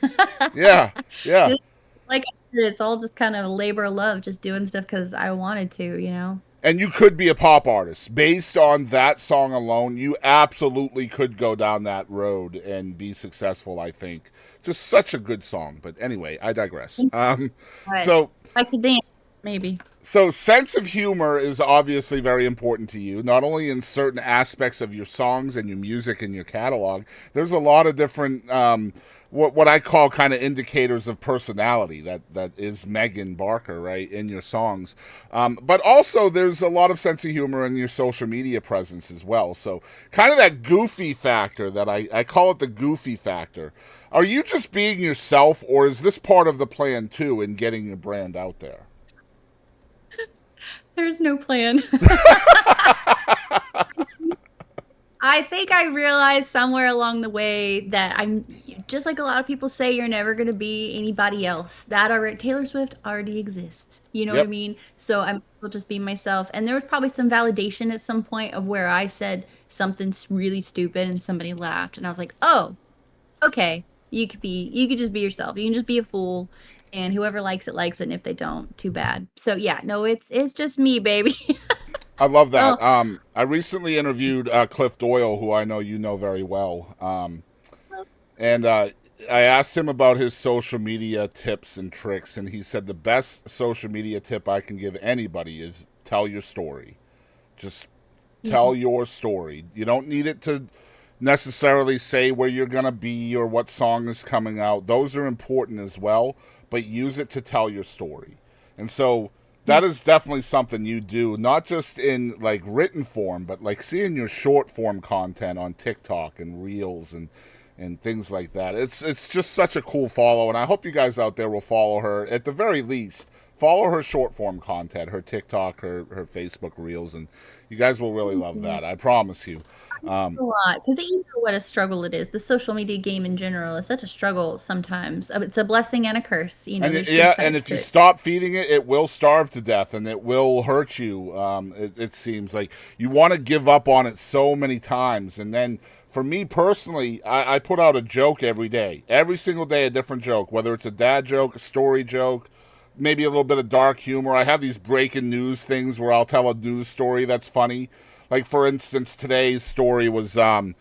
Yeah, yeah.
Like I said, it's all just kind of a labor of love, just doing stuff because I wanted to, you know?
And you could be a pop artist. Based on that song alone, you absolutely could go down that road and be successful, I think. Just such a good song. But anyway, I digress.
But
So
I could dance, maybe.
So sense of humor is obviously very important to you, not only in certain aspects of your songs and your music and your catalog. There's a lot of different what I call kind of indicators of personality that is Megan Barker, right, in your songs. But also there's a lot of sense of humor in your social media presence as well. So kind of that goofy factor that I call it the goofy factor. Are you just being yourself, or is this part of the plan too in getting your brand out there?
There's no plan. I think I realized somewhere along the way that I'm just like a lot of people say, you're never going to be anybody else. That already, Taylor Swift already exists. You know what I
Yep.
mean? So I will just be myself. And there was probably some validation at some point of where I said something really stupid and somebody laughed. And I was like, oh, okay. You could just be yourself. You can just be a fool. And whoever likes it, and if they don't, too bad. So yeah, no, it's just me, baby.
I love that.
Oh,
I recently interviewed Cliff Doyle, who I know you know very well, and I asked him about his social media tips and tricks, and he said the best social media tip I can give anybody is tell your story. Just
yeah.
tell your story. You don't need it to necessarily say where you're going to be or what song is coming out. Those are important as well, but use it to tell your story. And so that is definitely something you do, not just in like written form, but like seeing your short form content on TikTok and Reels and things like that. It's just such a cool follow, and I hope you guys out there will follow her at the very least. Follow her short form content, her TikTok, her Facebook Reels, and you guys will really love that. I promise you.
A lot, because you know what a struggle it is. The social media game in general is such a struggle sometimes. It's a blessing and a curse. You know,
And
there's good
yeah, and
sides
if
to
you
it.
stop feeding it, it will starve to death, and it will hurt you. It seems like you want to give up on it so many times, and then for me personally, I put out a joke every day, every single day, a different joke, whether it's a dad joke, a story joke, maybe a little bit of dark humor. I have these breaking news things where I'll tell a news story that's funny. Like for instance, today's story was our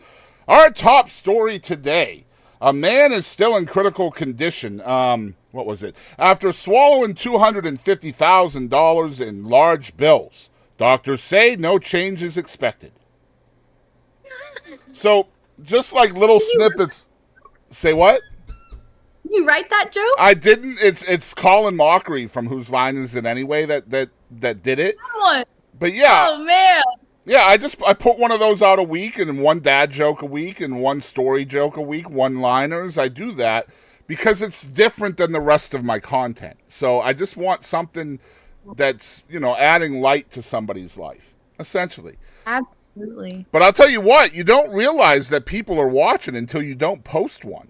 top story today. A man is still in critical condition. What was it? After swallowing $250,000 in large bills. Doctors say no change is expected. So, just like little
Did you,
snippets. Say what?
you write that joke?
I didn't. It's Colin Mockery from Whose Line Is It Anyway that did it.
Come on.
But yeah,
Oh man.
yeah, I put one of those out a week, and one dad joke a week, and one story joke a week, one liners. I do that because it's different than the rest of my content. So I just want something that's adding light to somebody's life, essentially.
Absolutely.
But I'll tell you what, you don't realize that people are watching until you don't post one.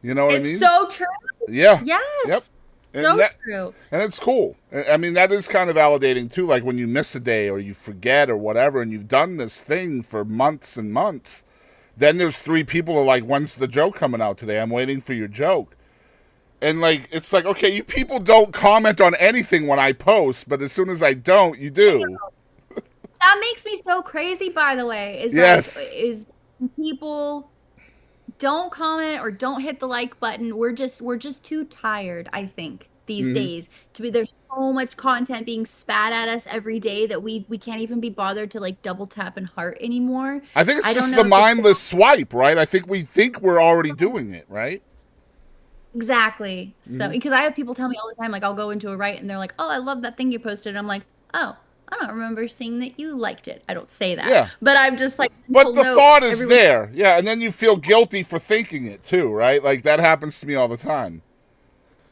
You know what I
It's
mean?
so true.
Yeah. Yep.
Yes.
And
So
that,
true.
and it's cool. I mean, that is kind of validating too. Like when you miss a day or you forget or whatever, and you've done this thing for months and months, then there's three people who are like, "When's the joke coming out today? I'm waiting for your joke." And like, it's like, okay, you people don't comment on anything when I post, but as soon as I don't, you do.
That makes me so crazy, by the way.
Yes.
Is people don't comment or don't hit the like button. We're just too tired, I think, these
Hmm.
days to be there's so much content being spat at us every day that we can't even be bothered to like double tap and heart anymore.
I think it's
I don't
just
know
the
if it's
mindless swipe, right? I think we think we're already doing it, right?
exactly. So
Hmm.
because I have people tell me all the time, like I'll go into a write and they're like, "Oh, I love that thing you posted." And I'm like, "Oh, I don't remember seeing that you liked it." I don't say that,
Yeah.
but I'm just like,
But
mental
the
note,
thought is
everyone.
there. Yeah. And then you feel guilty for thinking it too, right? Like that happens to me all the time.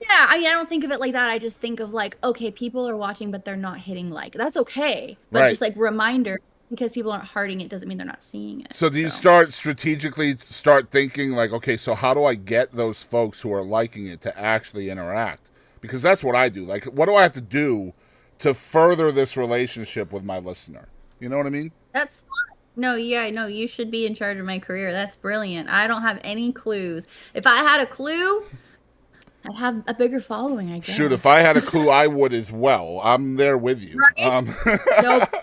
Yeah, I mean, I don't think of it like that. I just think of like, okay, people are watching, but they're not hitting like. That's okay. But
Right.
just like reminder, because people aren't hearting it doesn't mean they're not seeing it.
So do you strategically start thinking like, okay, so how do I get those folks who are liking it to actually interact? Because that's what I do. Like, what do I have to do to further this relationship with my listener? You know what I mean?
That's smart. No, yeah, no, you should be in charge of my career. That's brilliant. I don't have any clues. If I had a clue, I'd have a bigger following, I guess.
Shoot, if I had a clue, I would as well. I'm there with you.
Right? Nope.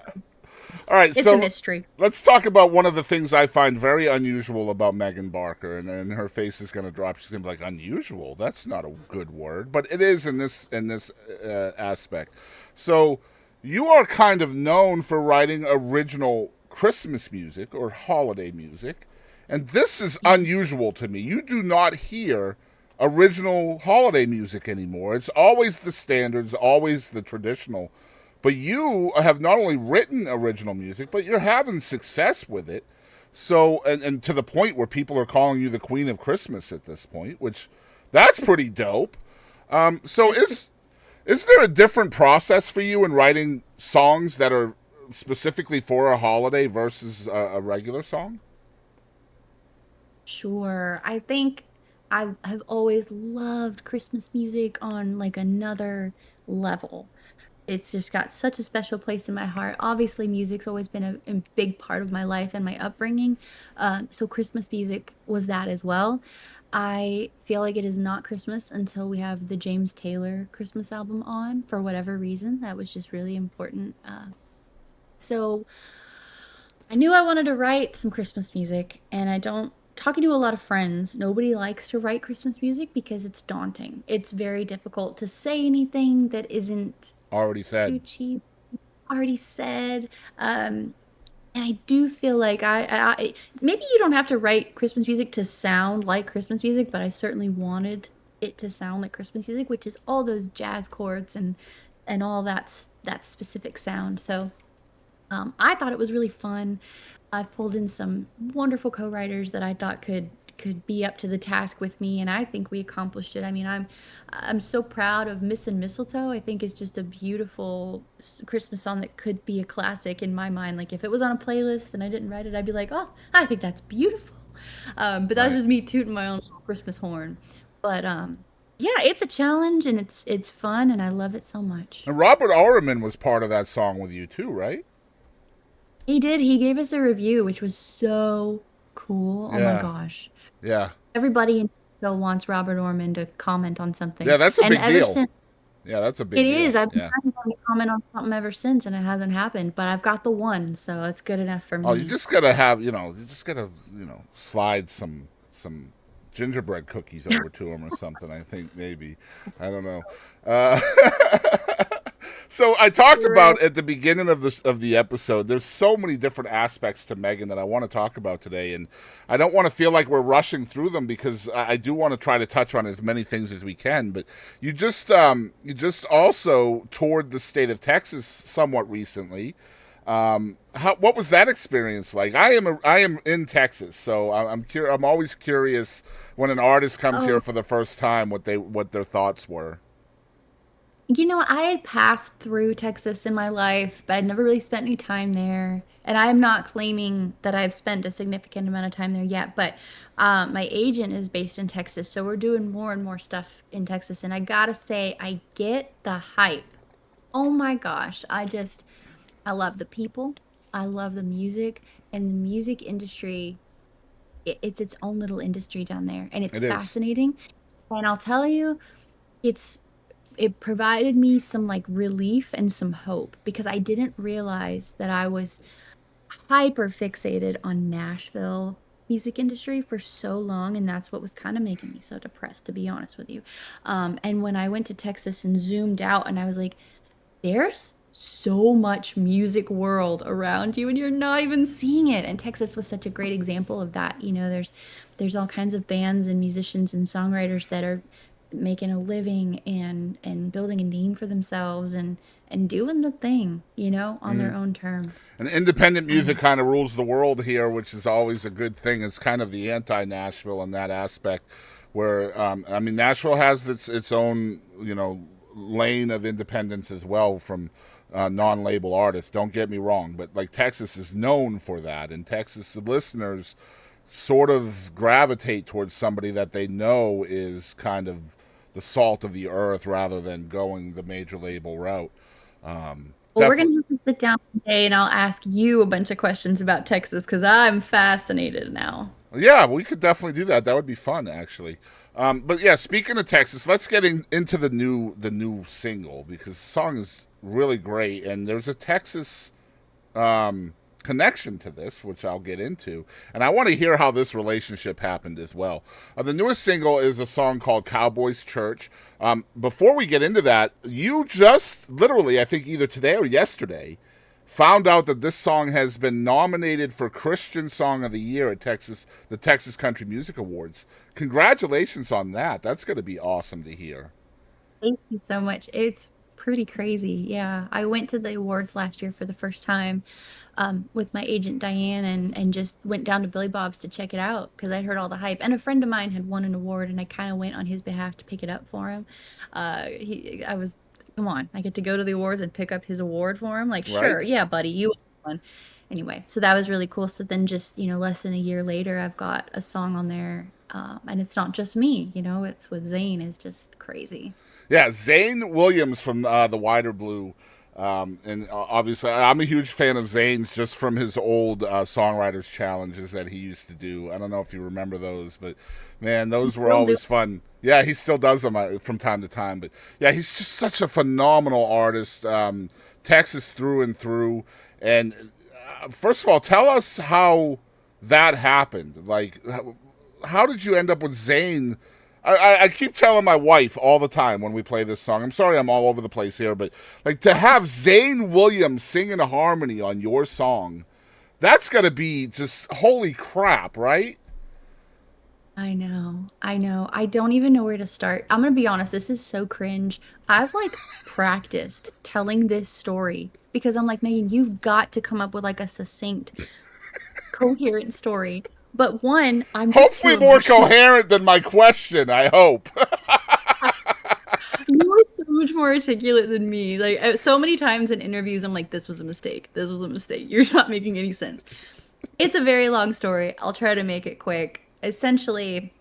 All right,
It's
so
a mystery.
let's talk about one of the things I find very unusual about Megan Barker, and then her face is going to drop. She's going to be like, unusual? That's not a good word, but it is in this aspect. So you are kind of known for writing original Christmas music or holiday music, and this is unusual to me. You do not hear original holiday music anymore. It's always the standards, always the traditional. But you have not only written original music, but you're having success with it. So, and to the point where people are calling you the Queen of Christmas at this point, which that's pretty dope. So is there a different process for you in writing songs that are specifically for a holiday versus a regular song?
Sure. I think I've always loved Christmas music on like another level. It's just got such a special place in my heart. Obviously, music's always been a big part of my life and my upbringing. So Christmas music was that as well. I feel like it is not Christmas until we have the James Taylor Christmas album on for whatever reason. That was just really important. So I knew I wanted to write some Christmas music, and I don't. Talking to a lot of friends, nobody likes to write Christmas music because it's daunting. It's very difficult to say anything that isn't
Already
too
said.
cheap. Already said. And I do feel like maybe you don't have to write Christmas music to sound like Christmas music, but I certainly wanted it to sound like Christmas music, which is all those jazz chords and all that specific sound. So I thought it was really fun. I've pulled in some wonderful co-writers that I thought could be up to the task with me, and I think we accomplished it. I mean, I'm so proud of Miss and Mistletoe. I think it's just a beautiful Christmas song that could be a classic in my mind. Like if it was on a playlist and I didn't write it, I'd be like, oh, I think that's beautiful. But that's just me tooting my own little Christmas horn. But yeah, it's a challenge and it's fun and I love it so much.
And Robert Oerman was part of that song with you too, right?
He did. He gave us a review, which was so cool. Oh my
Yeah.
gosh.
Yeah.
Everybody in Nashville wants Robert Orman to comment on something.
Yeah, that's a
And
big
ever
deal.
since
Yeah, that's a big
it
deal.
is, I've been
Yeah.
trying to get him to comment on something ever since, and it hasn't happened. But I've got the one, so it's good enough for
Oh, you
me.
just gotta have, slide some gingerbread cookies over to him or something. I think maybe, I don't know. Uh, so I talked about at the beginning of the episode. There's so many different aspects to Megan that I want to talk about today, and I don't want to feel like we're rushing through them because I do want to try to touch on as many things as we can. But you just also toured the state of Texas somewhat recently. What was that experience like? I am in Texas, so I'm always curious when an artist comes here
Oh,
for the first time what their thoughts were.
you know, I had passed through Texas in my life, but I'd never really spent any time there. And I'm not claiming that I've spent a significant amount of time there yet, but my agent is based in Texas, so we're doing more and more stuff in Texas. And I gotta say, I get the hype. Oh my gosh, I love the people. I love the music, and the music industry, it's its own little industry down there, and it's
It is.
fascinating. And I'll tell you, it's it provided me some like relief and some hope because I didn't realize that I was hyper fixated on Nashville music industry for so long, and that's what was kind of making me so depressed, to be honest with you. And when I went to Texas and zoomed out, and I was like, there's so much music world around you and you're not even seeing it. And Texas was such a great example of that. You know, there's all kinds of bands and musicians and songwriters that are making a living and building a name for themselves and doing the thing, you know, on their own terms.
And independent music
And
kind of rules the world here, which is always a good thing. It's kind of the anti-Nashville in that aspect, where I mean, Nashville has its own lane of independence as well, from non-label artists. Don't get me wrong, but like Texas is known for that, and Texas listeners sort of gravitate towards somebody that they know is kind of the salt of the earth rather than going the major label route.
Well, we're
Definitely.
gonna have to sit down today, and I'll ask you a bunch of questions about Texas because I'm fascinated now.
Yeah, we could definitely do that. That would be fun, actually. But yeah, speaking of Texas, let's get into the new single because the song is really great, and there's a Texas connection to this, which I'll get into. And I want to hear how this relationship happened as well. The newest single is a song called Cowboy's Church. Before we get into that, you just literally, I think either today or yesterday, found out that this song has been nominated for Christian Song of the Year at the Texas Country Music Awards. Congratulations on that. That's going to be awesome to hear.
Thank you so much. It's pretty crazy. Yeah, I went to the awards last year for the first time with my agent Diane, and just went down to Billy Bob's to check it out because I'd heard all the hype. And a friend of mine had won an award, and I kind of went on his behalf to pick it up for him. I was, come on, I get to go to the awards and pick up his award for him. Like, sure,
Right?
yeah, buddy, you won. Anyway, so that was really cool. So then, just less than a year later, I've got a song on there, and it's not just me. It's with Zane. Is just crazy.
Yeah, Zane Williams from the Wider Blue. And obviously, I'm a huge fan of Zane's just from his old songwriters challenges that he used to do. I don't know if you remember those, but man, those were
Still do.
always fun. Yeah, he still does them from time to time. But yeah, he's just such a phenomenal artist, Texas through and through. And first of all, tell us how that happened. Like, how did you end up with Zane? I keep telling my wife all the time when we play this song. I'm sorry I'm all over the place here, but like to have Zane Williams singing a harmony on your song, that's got to be just holy crap, right?
I know. I know. I don't even know where to start. I'm gonna be honest, this is so cringe. I've like practiced telling this story because I'm like, Megan, you've got to come up with like a succinct, coherent story. But one, I'm just too
Hopefully more
emotional.
coherent than my question, I hope.
You are so much more articulate than me. Like so many times in interviews, I'm like, this was a mistake. This was a mistake. You're not making any sense. It's a very long story. I'll try to make it quick. Essentially,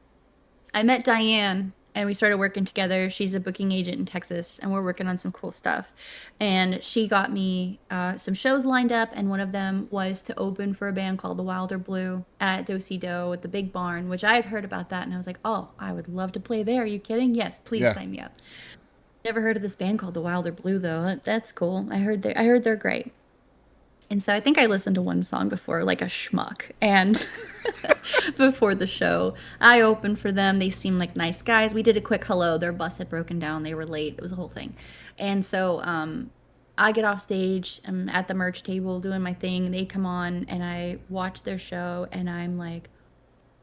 I met Diane and we started working together. She's a booking agent in Texas, and we're working on some cool stuff. And she got me some shows lined up, and one of them was to open for a band called the Wilder Blue at Do Do at the Big Barn, which I had heard about that, and I was like, oh, I would love to play there. Are you kidding? Yes, please
Yeah.
sign me up. Never heard of this band called the Wilder Blue though. That's cool. I heard they're great. And so I think I listened to one song before, like a schmuck. And before the show, I opened for them. They seemed like nice guys. We did a quick hello. Their bus had broken down. They were late. It was a whole thing. And so I get off stage. I'm at the merch table doing my thing. They come on and I watch their show and I'm like,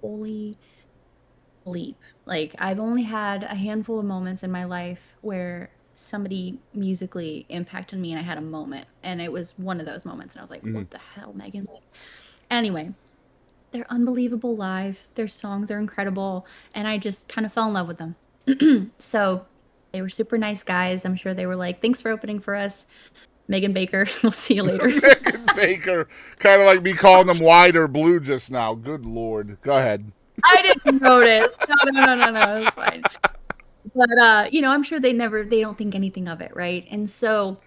holy leap. Like I've only had a handful of moments in my life where somebody musically impacted me and I had a moment and it was one of those moments and I was like,
Mhm.
what the hell, Megan? Anyway, they're unbelievable live. Their songs are incredible and I just kind of fell in love with them. So they were super nice guys. I'm sure they were like, thanks for opening for us, Megan Baker. We'll see you later.
Megan Baker, kind of like me calling them Wider Blue just now. Good Lord. Go ahead.
I didn't notice. No, no, no, no, no. It's fine. But I'm sure they don't think anything of it, right? And so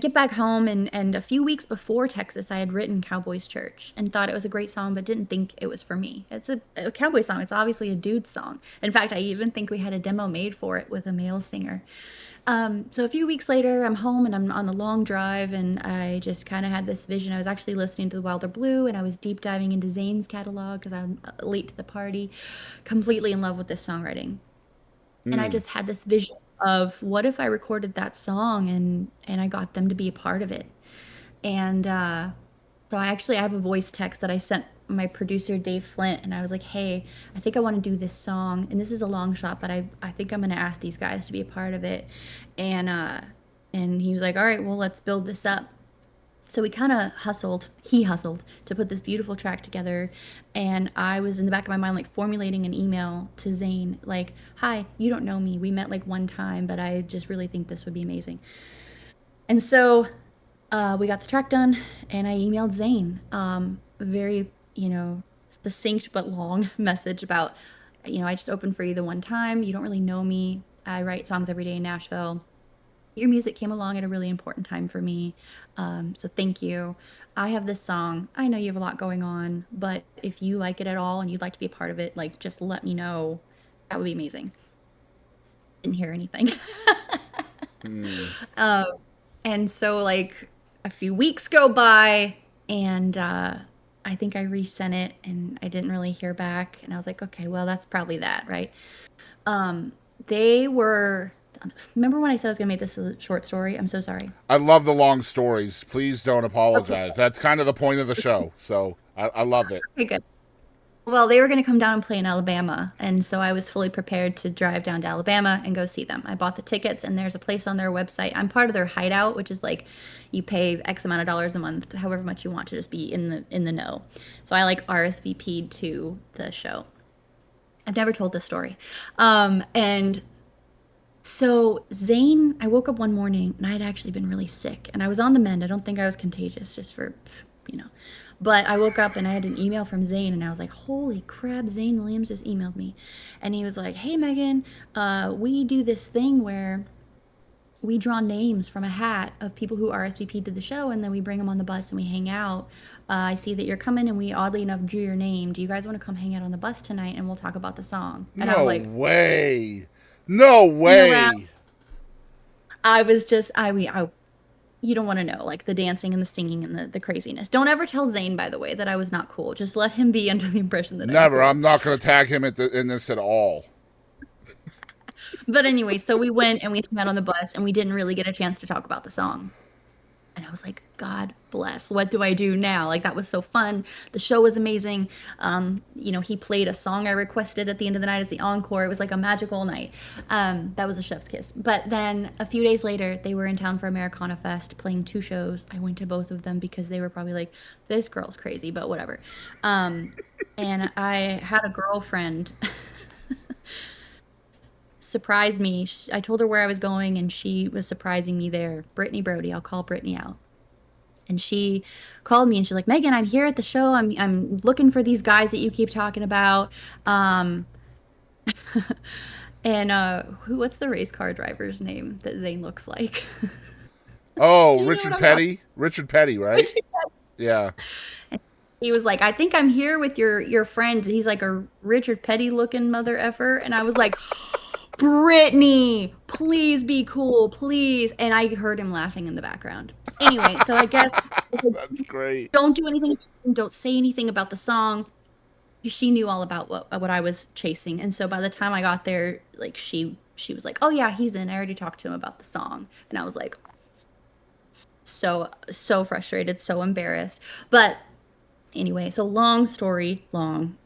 get back home and a few weeks before Texas, I had written Cowboy's Church and thought it was a great song, but didn't think it was for me. It's a cowboy song. It's obviously a dude song. In fact, I even think we had a demo made for it with a male singer. So a few weeks later, I'm home and I'm on a long drive, and I just kind of had this vision. I was actually listening to the Wilder Blue, and I was deep diving into Zane's catalog because I'm late to the party, completely in love with this songwriting. And I
Mm.
just had this vision of what if I recorded that song and I got them to be a part of it. And so I have a voice text that I sent my producer Dave Flint, and I was like, hey, I think I want to do this song, and this is a long shot, but I think I'm going to ask these guys to be a part of it. And he was like, all right, well, let's build this up. So we kind of he hustled to put this beautiful track together. And I was in the back of my mind, like formulating an email to Zane, like, hi, you don't know me. We met like one time, but I just really think this would be amazing. And so we got the track done, and I emailed Zane a very, succinct but long message about, I just opened for you the one time. You don't really know me. I write songs every day in Nashville. Your music came along at a really important time for me. So thank you. I have this song. I know you have a lot going on, but if you like it at all and you'd like to be a part of it, like just let me know. That would be amazing. Didn't hear anything.
Hmm.
um, and so like a few weeks go by, and I think I resent it and I didn't really hear back. And I was like, okay, well, that's probably that, right? Um, they were. Remember when I said I was gonna make this a short story? I'm so sorry.
I love the long stories. Please don't
Okay.
apologize. That's kind of the point of the show. So I love it.
Okay, good. Well, they were going to come down and play in Alabama, and so I was fully prepared to drive down to Alabama and go see them. I bought the tickets, and there's a place on their website. I'm part of their hideout, which is like you pay X amount of dollars a month, however much you want to just be in the know. So I like RSVP'd to the show. I've never told this story. And so Zane, I woke up one morning and I had actually been really sick, and I was on the mend. I don't think I was contagious, just for, you know. But I woke up and I had an email from Zane, and I was like, "Holy crap!" Zane Williams just emailed me, and he was like, "Hey Megan, we do this thing where we draw names from a hat of people who RSVP'd to the show, and then we bring them on the bus and we hang out. I see that you're coming, and we oddly enough drew your name. Do you guys want to come hang out on the bus tonight, and we'll talk about the song?" And I was
No
like,
way. No
around.
way.
I was just, I you don't want to know, like the dancing and the singing and the craziness. Don't ever tell Zane, by the way, that I was not cool. Just let him be under the impression that I'm
Never.
cool.
I'm not going to tag him in this at all.
But anyway, so we went and we met on the bus, and we didn't really get a chance to talk about the song. And I was like, God bless. What do I do now? Like, that was so fun. The show was amazing. He played a song I requested at the end of the night as the encore. It was like a magical night. That was a chef's kiss. But then a few days later, they were in town for Americana Fest playing two shows. I went to both of them because they were probably like, this girl's crazy, but whatever. And I had a girlfriend surprise me. I told her where I was going, and she was surprising me there. Brittany Brody, I'll call Brittany out. And she called me and she's like, Megan, I'm here at the show. I'm looking for these guys that you keep talking about. Um, and what's the race car driver's name that Zane looks like?
Oh,
Do you know what
Richard
I'm talking
Petty. Richard Petty, right?
about?
Yeah.
He was like, I think I'm here with your friend. He's like a Richard Petty looking mother effer. And I was like, Brittany, please be cool, please. And I heard him laughing in the background. Anyway, so I guess
That's great.
don't do anything, don't say anything about the song. She knew all about what I was chasing. And so by the time I got there, like she was like, "Oh yeah, he's in. I already talked to him about the song." And I was like, so frustrated, so embarrassed. But anyway, so long story long.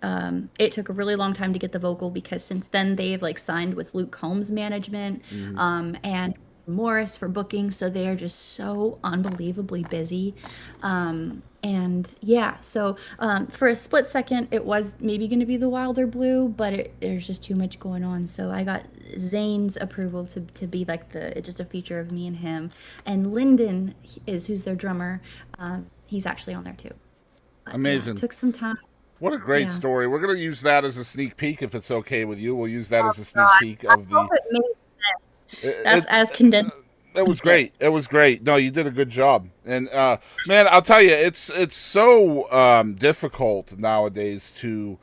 It took a really long time to get the vocal because since then they've like signed with Luke Combs management,
Mm-hmm.
and Morris for booking, so they are just so unbelievably busy. And yeah, so for a split second, it was maybe going to be the Wilder Blue, but there's just too much going on. So I got Zane's approval to be like just a feature of me and him, and Lyndon is who's their drummer. He's actually on there too. But yeah, it
Amazing.
took some time.
What a great
Yeah.
story. We're going to use that as a sneak peek if it's okay with you. We'll use that
Oh
as a sneak
God.
peek
I
of
hope
the.
it made sense. That's
It,
as condensed
it
as
was
it.
great. It was great. No, you did a good job. And man, I'll tell you, it's so difficult nowadays to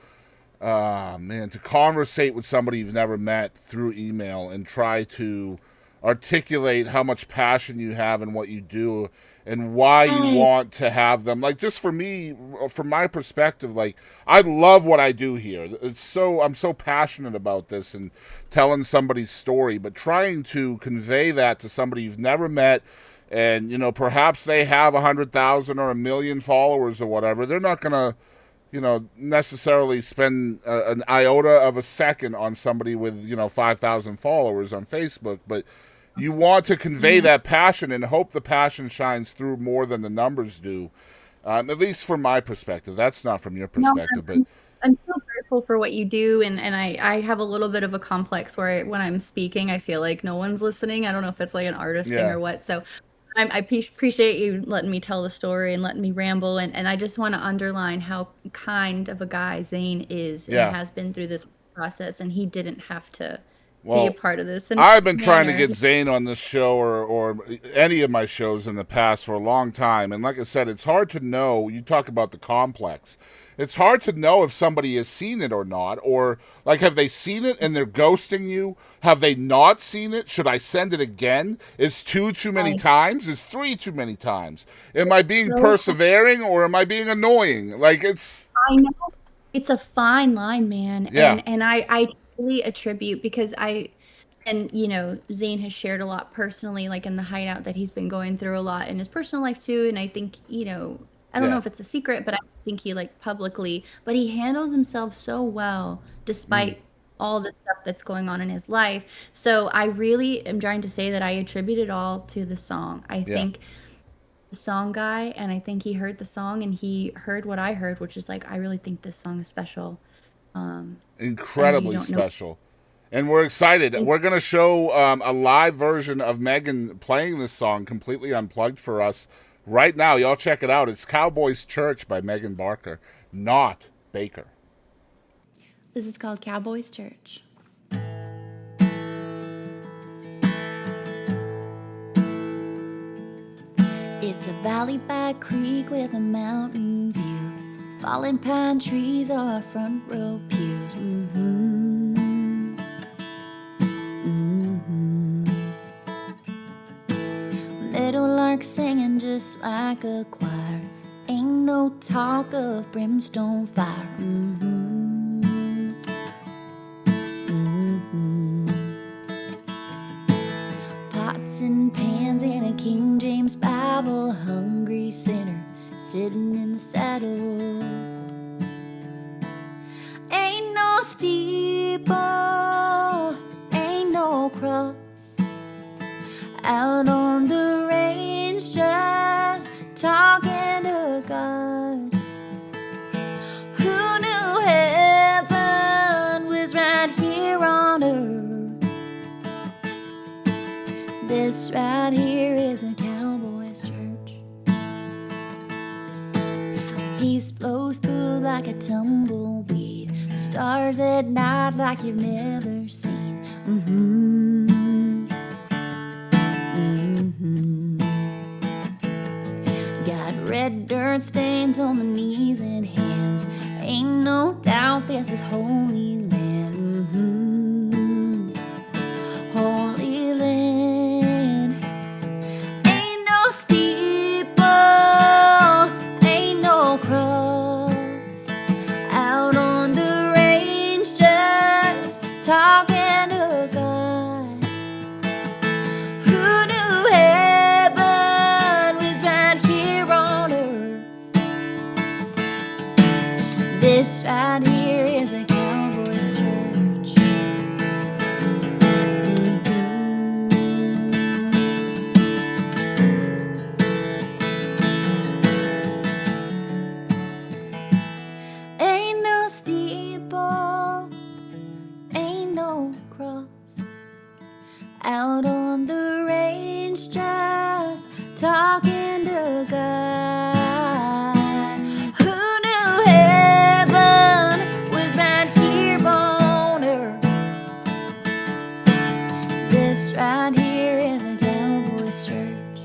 man, to conversate with somebody you've never met through email and try to articulate how much passion you have in what you do and why you
Yes.
want to have them. Like, just for me, from my perspective, like, I love what I do here. I'm so passionate about this and telling somebody's story, but trying to convey that to somebody you've never met, and perhaps they have 100,000 or 1 million followers or whatever. They're not gonna necessarily spend an iota of a second on somebody with 5,000 followers on Facebook, but you want to convey
Yeah.
that passion and hope the passion shines through more than the numbers do. At least from my perspective. That's not from your
No,
perspective, but
I'm so grateful for what you do, and I have a little bit of a complex where when I'm speaking, I feel like no one's listening. I don't know if it's like an artist thing
yeah.
or what. So appreciate you letting me tell the story and letting me ramble. And I just want to underline how kind of a guy Zane is and
Yeah.
has been through this process. And he didn't have to be a
Well,
part of this in
I've
any
been trying to
manner.
get Zane on this show or any of my shows in the past for a long time. And like I said, it's hard to know. You talk about the complex. It's hard to know if somebody has seen it or not. Or, like, have they seen it and they're ghosting you? Have they not seen it? Should I send it again? Is two too many
I
times? Is three too many times? Am I being
so
persevering or am I being annoying? Like, it's,
I know it's a fine line, man.
yeah,
And I truly attribute because and Zane has shared a lot personally, like in the hideout, that he's been going through a lot in his personal life too. And I think, I don't know
yeah.
if it's a secret, but I think he like publicly, but he handles himself so well
Mm,
despite all the stuff that's going on in his life. So I really am trying to say that I attribute it all to the song. I
yeah.
think the song guy, and I think he heard the song and he heard what I heard, which is like, I really think this song is special. I know you
Incredibly
don't know.
special. And we're excited. We're going to show a live version of Megan playing this song completely unplugged for us right now. Y'all check it out. It's Cowboy's Church by Megan Barker, not Baker.
This is called Cowboy's Church. It's a valley by a creek with a mountain view. Fallen pine trees are our front row pews. Meadowlark singing just like a choir. Ain't no talk of brimstone fire. Pots and pans in a King James Bible, hungry sinner sitting in the saddle. Ain't no steeple, ain't no cross, out on the range just talking to God. Who knew heaven was right here on earth? This right here is a cowboy's church. Peace flows through like a tumbleweed, stars at night like you've never seen. Got red dirt stains on the knees and hands. Ain't no doubt this is holy land. Holy land. Ain't no steeple, ain't no cross, out on the range just talking to God. Who knew heaven was right here on earth? This right here is a cowboy's church. Ain't no steeple, ain't no cross, out on the range just talking to God. Who knew heaven was right here on earth? This right here is a cowboy's church.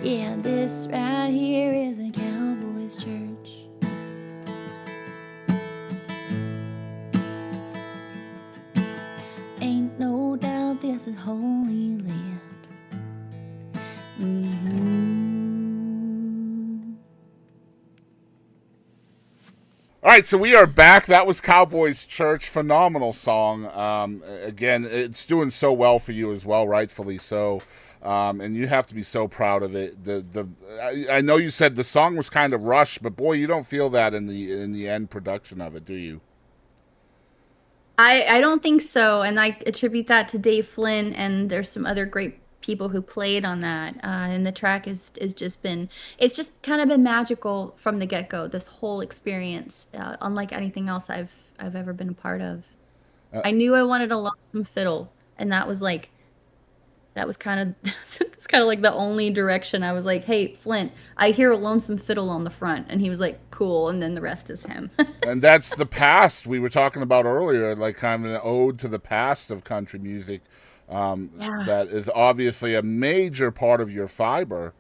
Yeah, this right here is a cowboy's church. Ain't no doubt this is holy land.
All right, so we are back. That was Cowboy's Church. Phenomenal song. Again, it's doing so well for you as well, rightfully so. And you have to be so proud of it. I know you said the song was kind of rushed, but boy, you don't feel that in the end production of it, do you?
I don't think so, and I attribute that to Dave Flynn, and there's some other great people who played on that. And the track is just been, it's just kind of been magical from the get go. This whole experience, unlike anything else I've ever been a part of.
Uh,
I knew I wanted a lonesome fiddle, and that was like that was kind of it's kind of like the only direction I was like, hey, Flint, I hear a lonesome fiddle on the front, and he was like, cool, and then the rest is him.
And that's the past we were talking about earlier, like kind of an ode to the past of country music.
Yeah.
That is obviously a major part of your fiber,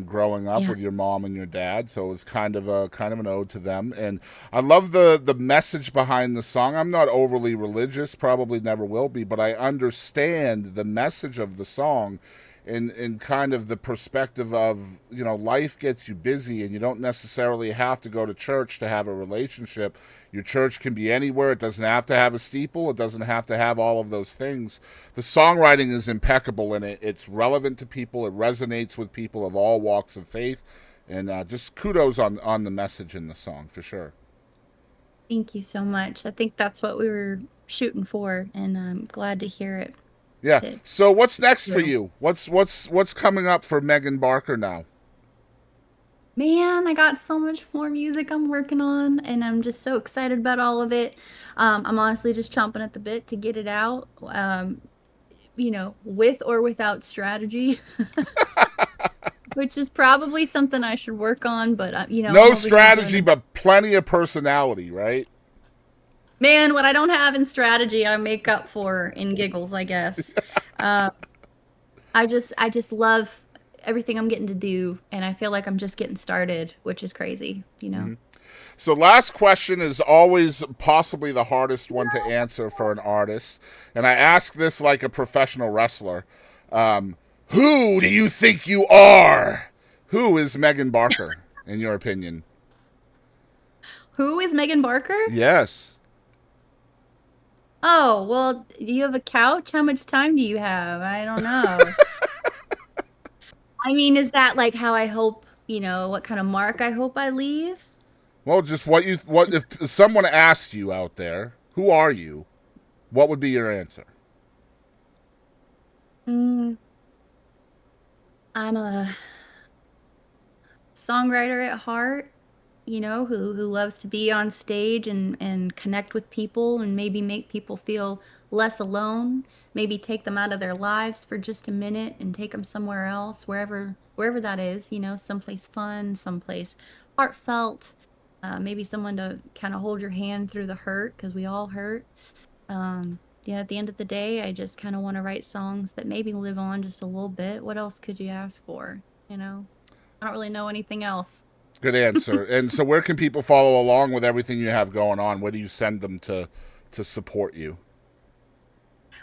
growing up
Yeah.
with your mom and your dad. So it was kind of an ode to them. And I love the message behind the song. I'm not overly religious, probably never will be, but I understand the message of the song in kind of the perspective of, life gets you busy and you don't necessarily have to go to church to have a relationship. Your church can be anywhere. It doesn't have to have a steeple. It doesn't have to have all of those things. The songwriting is impeccable in it. It's relevant to people. It resonates with people of all walks of faith. And just kudos on the message in the song, for sure.
Thank you so much. I think that's what we were shooting for, and I'm glad to hear it.
Yeah.
It-
So what's next for you? What's coming up for Megan Barker now?
Man, I got so much more music I'm working on, and I'm just so excited about all of it. I'm honestly just chomping at the bit to get it out, with or without strategy, which is probably something I should work on. But
No
I'm over here
strategy,
doing
but plenty of personality, right?
man, what I don't have in strategy, I make up for in giggles, I guess. Uh, I just love everything I'm getting to do, and I feel like I'm just getting started, which is crazy.
So last question is always possibly the hardest one to answer for an artist. And I ask this like a professional wrestler. Who do you think you are? Who is Megan Barker, in your opinion?
Who is Megan Barker?
Yes.
Oh, well, you have a couch? How much time do you have? I don't know. I mean, is that like how I hope, what kind of mark I hope I leave?
Well, just what if someone asked you out there, who are you? What would be your answer?
Mm, I'm a songwriter at heart, who loves to be on stage and connect with people and maybe make people feel less alone, maybe take them out of their lives for just a minute and take them somewhere else, wherever that is, someplace fun, someplace heartfelt, maybe someone to kind of hold your hand through the hurt because we all hurt. Yeah, at the end of the day, I just kind of want to write songs that maybe live on just a little bit. What else could you ask for? I don't really know anything else.
Good answer. And so where can people follow along with everything you have going on? Where do you send them to support you?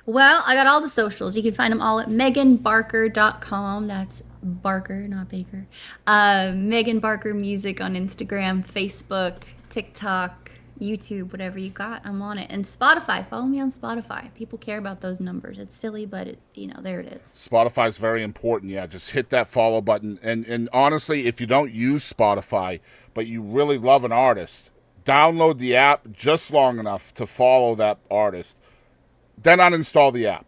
Well, I got all the socials. You can find them all at meganbarker.com. That's Barker, not Baker. Megan Barker Music on Instagram, Facebook, TikTok, YouTube, whatever you got. I'm on it. And Spotify. Follow me on Spotify. People care about those numbers. It's silly, but there it is.
Spotify's very important. Yeah, just hit that follow button. And honestly, if you don't use Spotify, but you really love an artist, download the app just long enough to follow that artist. Then uninstall the app.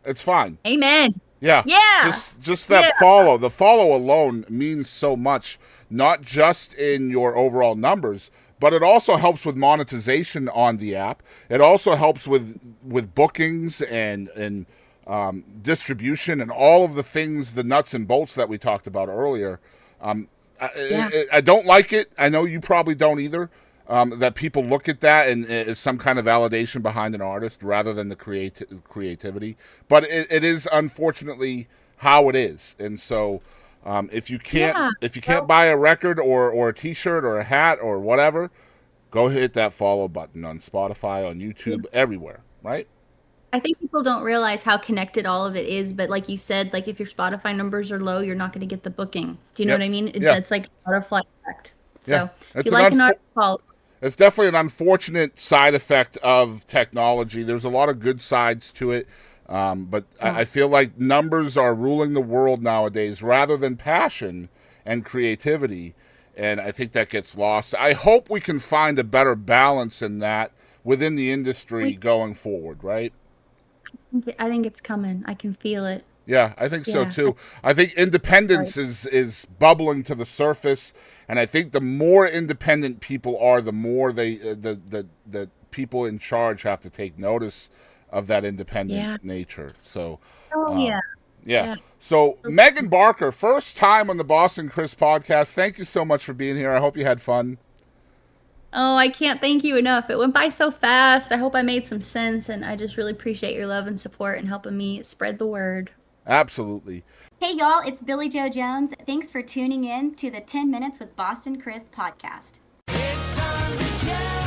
It's fine.
Amen.
Yeah.
Yeah.
Just that follow. The follow alone means so much, not just in your overall numbers, but it also helps with monetization on the app. It also helps with bookings and distribution and all of the things, the nuts and bolts that we talked about earlier. I don't like it. I know you probably don't either. That people look at that and it's some kind of validation behind an artist rather than the creativity. But it is unfortunately how it is. And so if you can't buy a record or a T-shirt or a hat or whatever, go hit that follow button on Spotify, on YouTube, everywhere. Right?
I think people don't realize how connected all of it is, but like you said, like if your Spotify numbers are low, you're not going to get the booking. Do you know what I mean? It's like a butterfly effect. So if you like an artist, follow.
It's definitely an unfortunate side effect of technology. There's a lot of good sides to it, but I feel like numbers are ruling the world nowadays rather than passion and creativity, and I think that gets lost. I hope we can find a better balance in that within the industry going forward, right?
I think it's coming. I can feel it.
Yeah, I think so too. I think independence is bubbling to the surface, and I think the more independent people are, the more the people in charge have to take notice of that independent nature. So, Yeah. So Megan Barker, first time on the Boston Chris podcast. Thank you so much for being here. I hope you had fun.
Oh, I can't thank you enough. It went by so fast. I hope I made some sense, and I just really appreciate your love and support and helping me spread the word.
Absolutely.
Hey y'all, it's Billy Joe Jones. Thanks for tuning in to the 10 Minutes with Boston Chris podcast.
It's time to jam.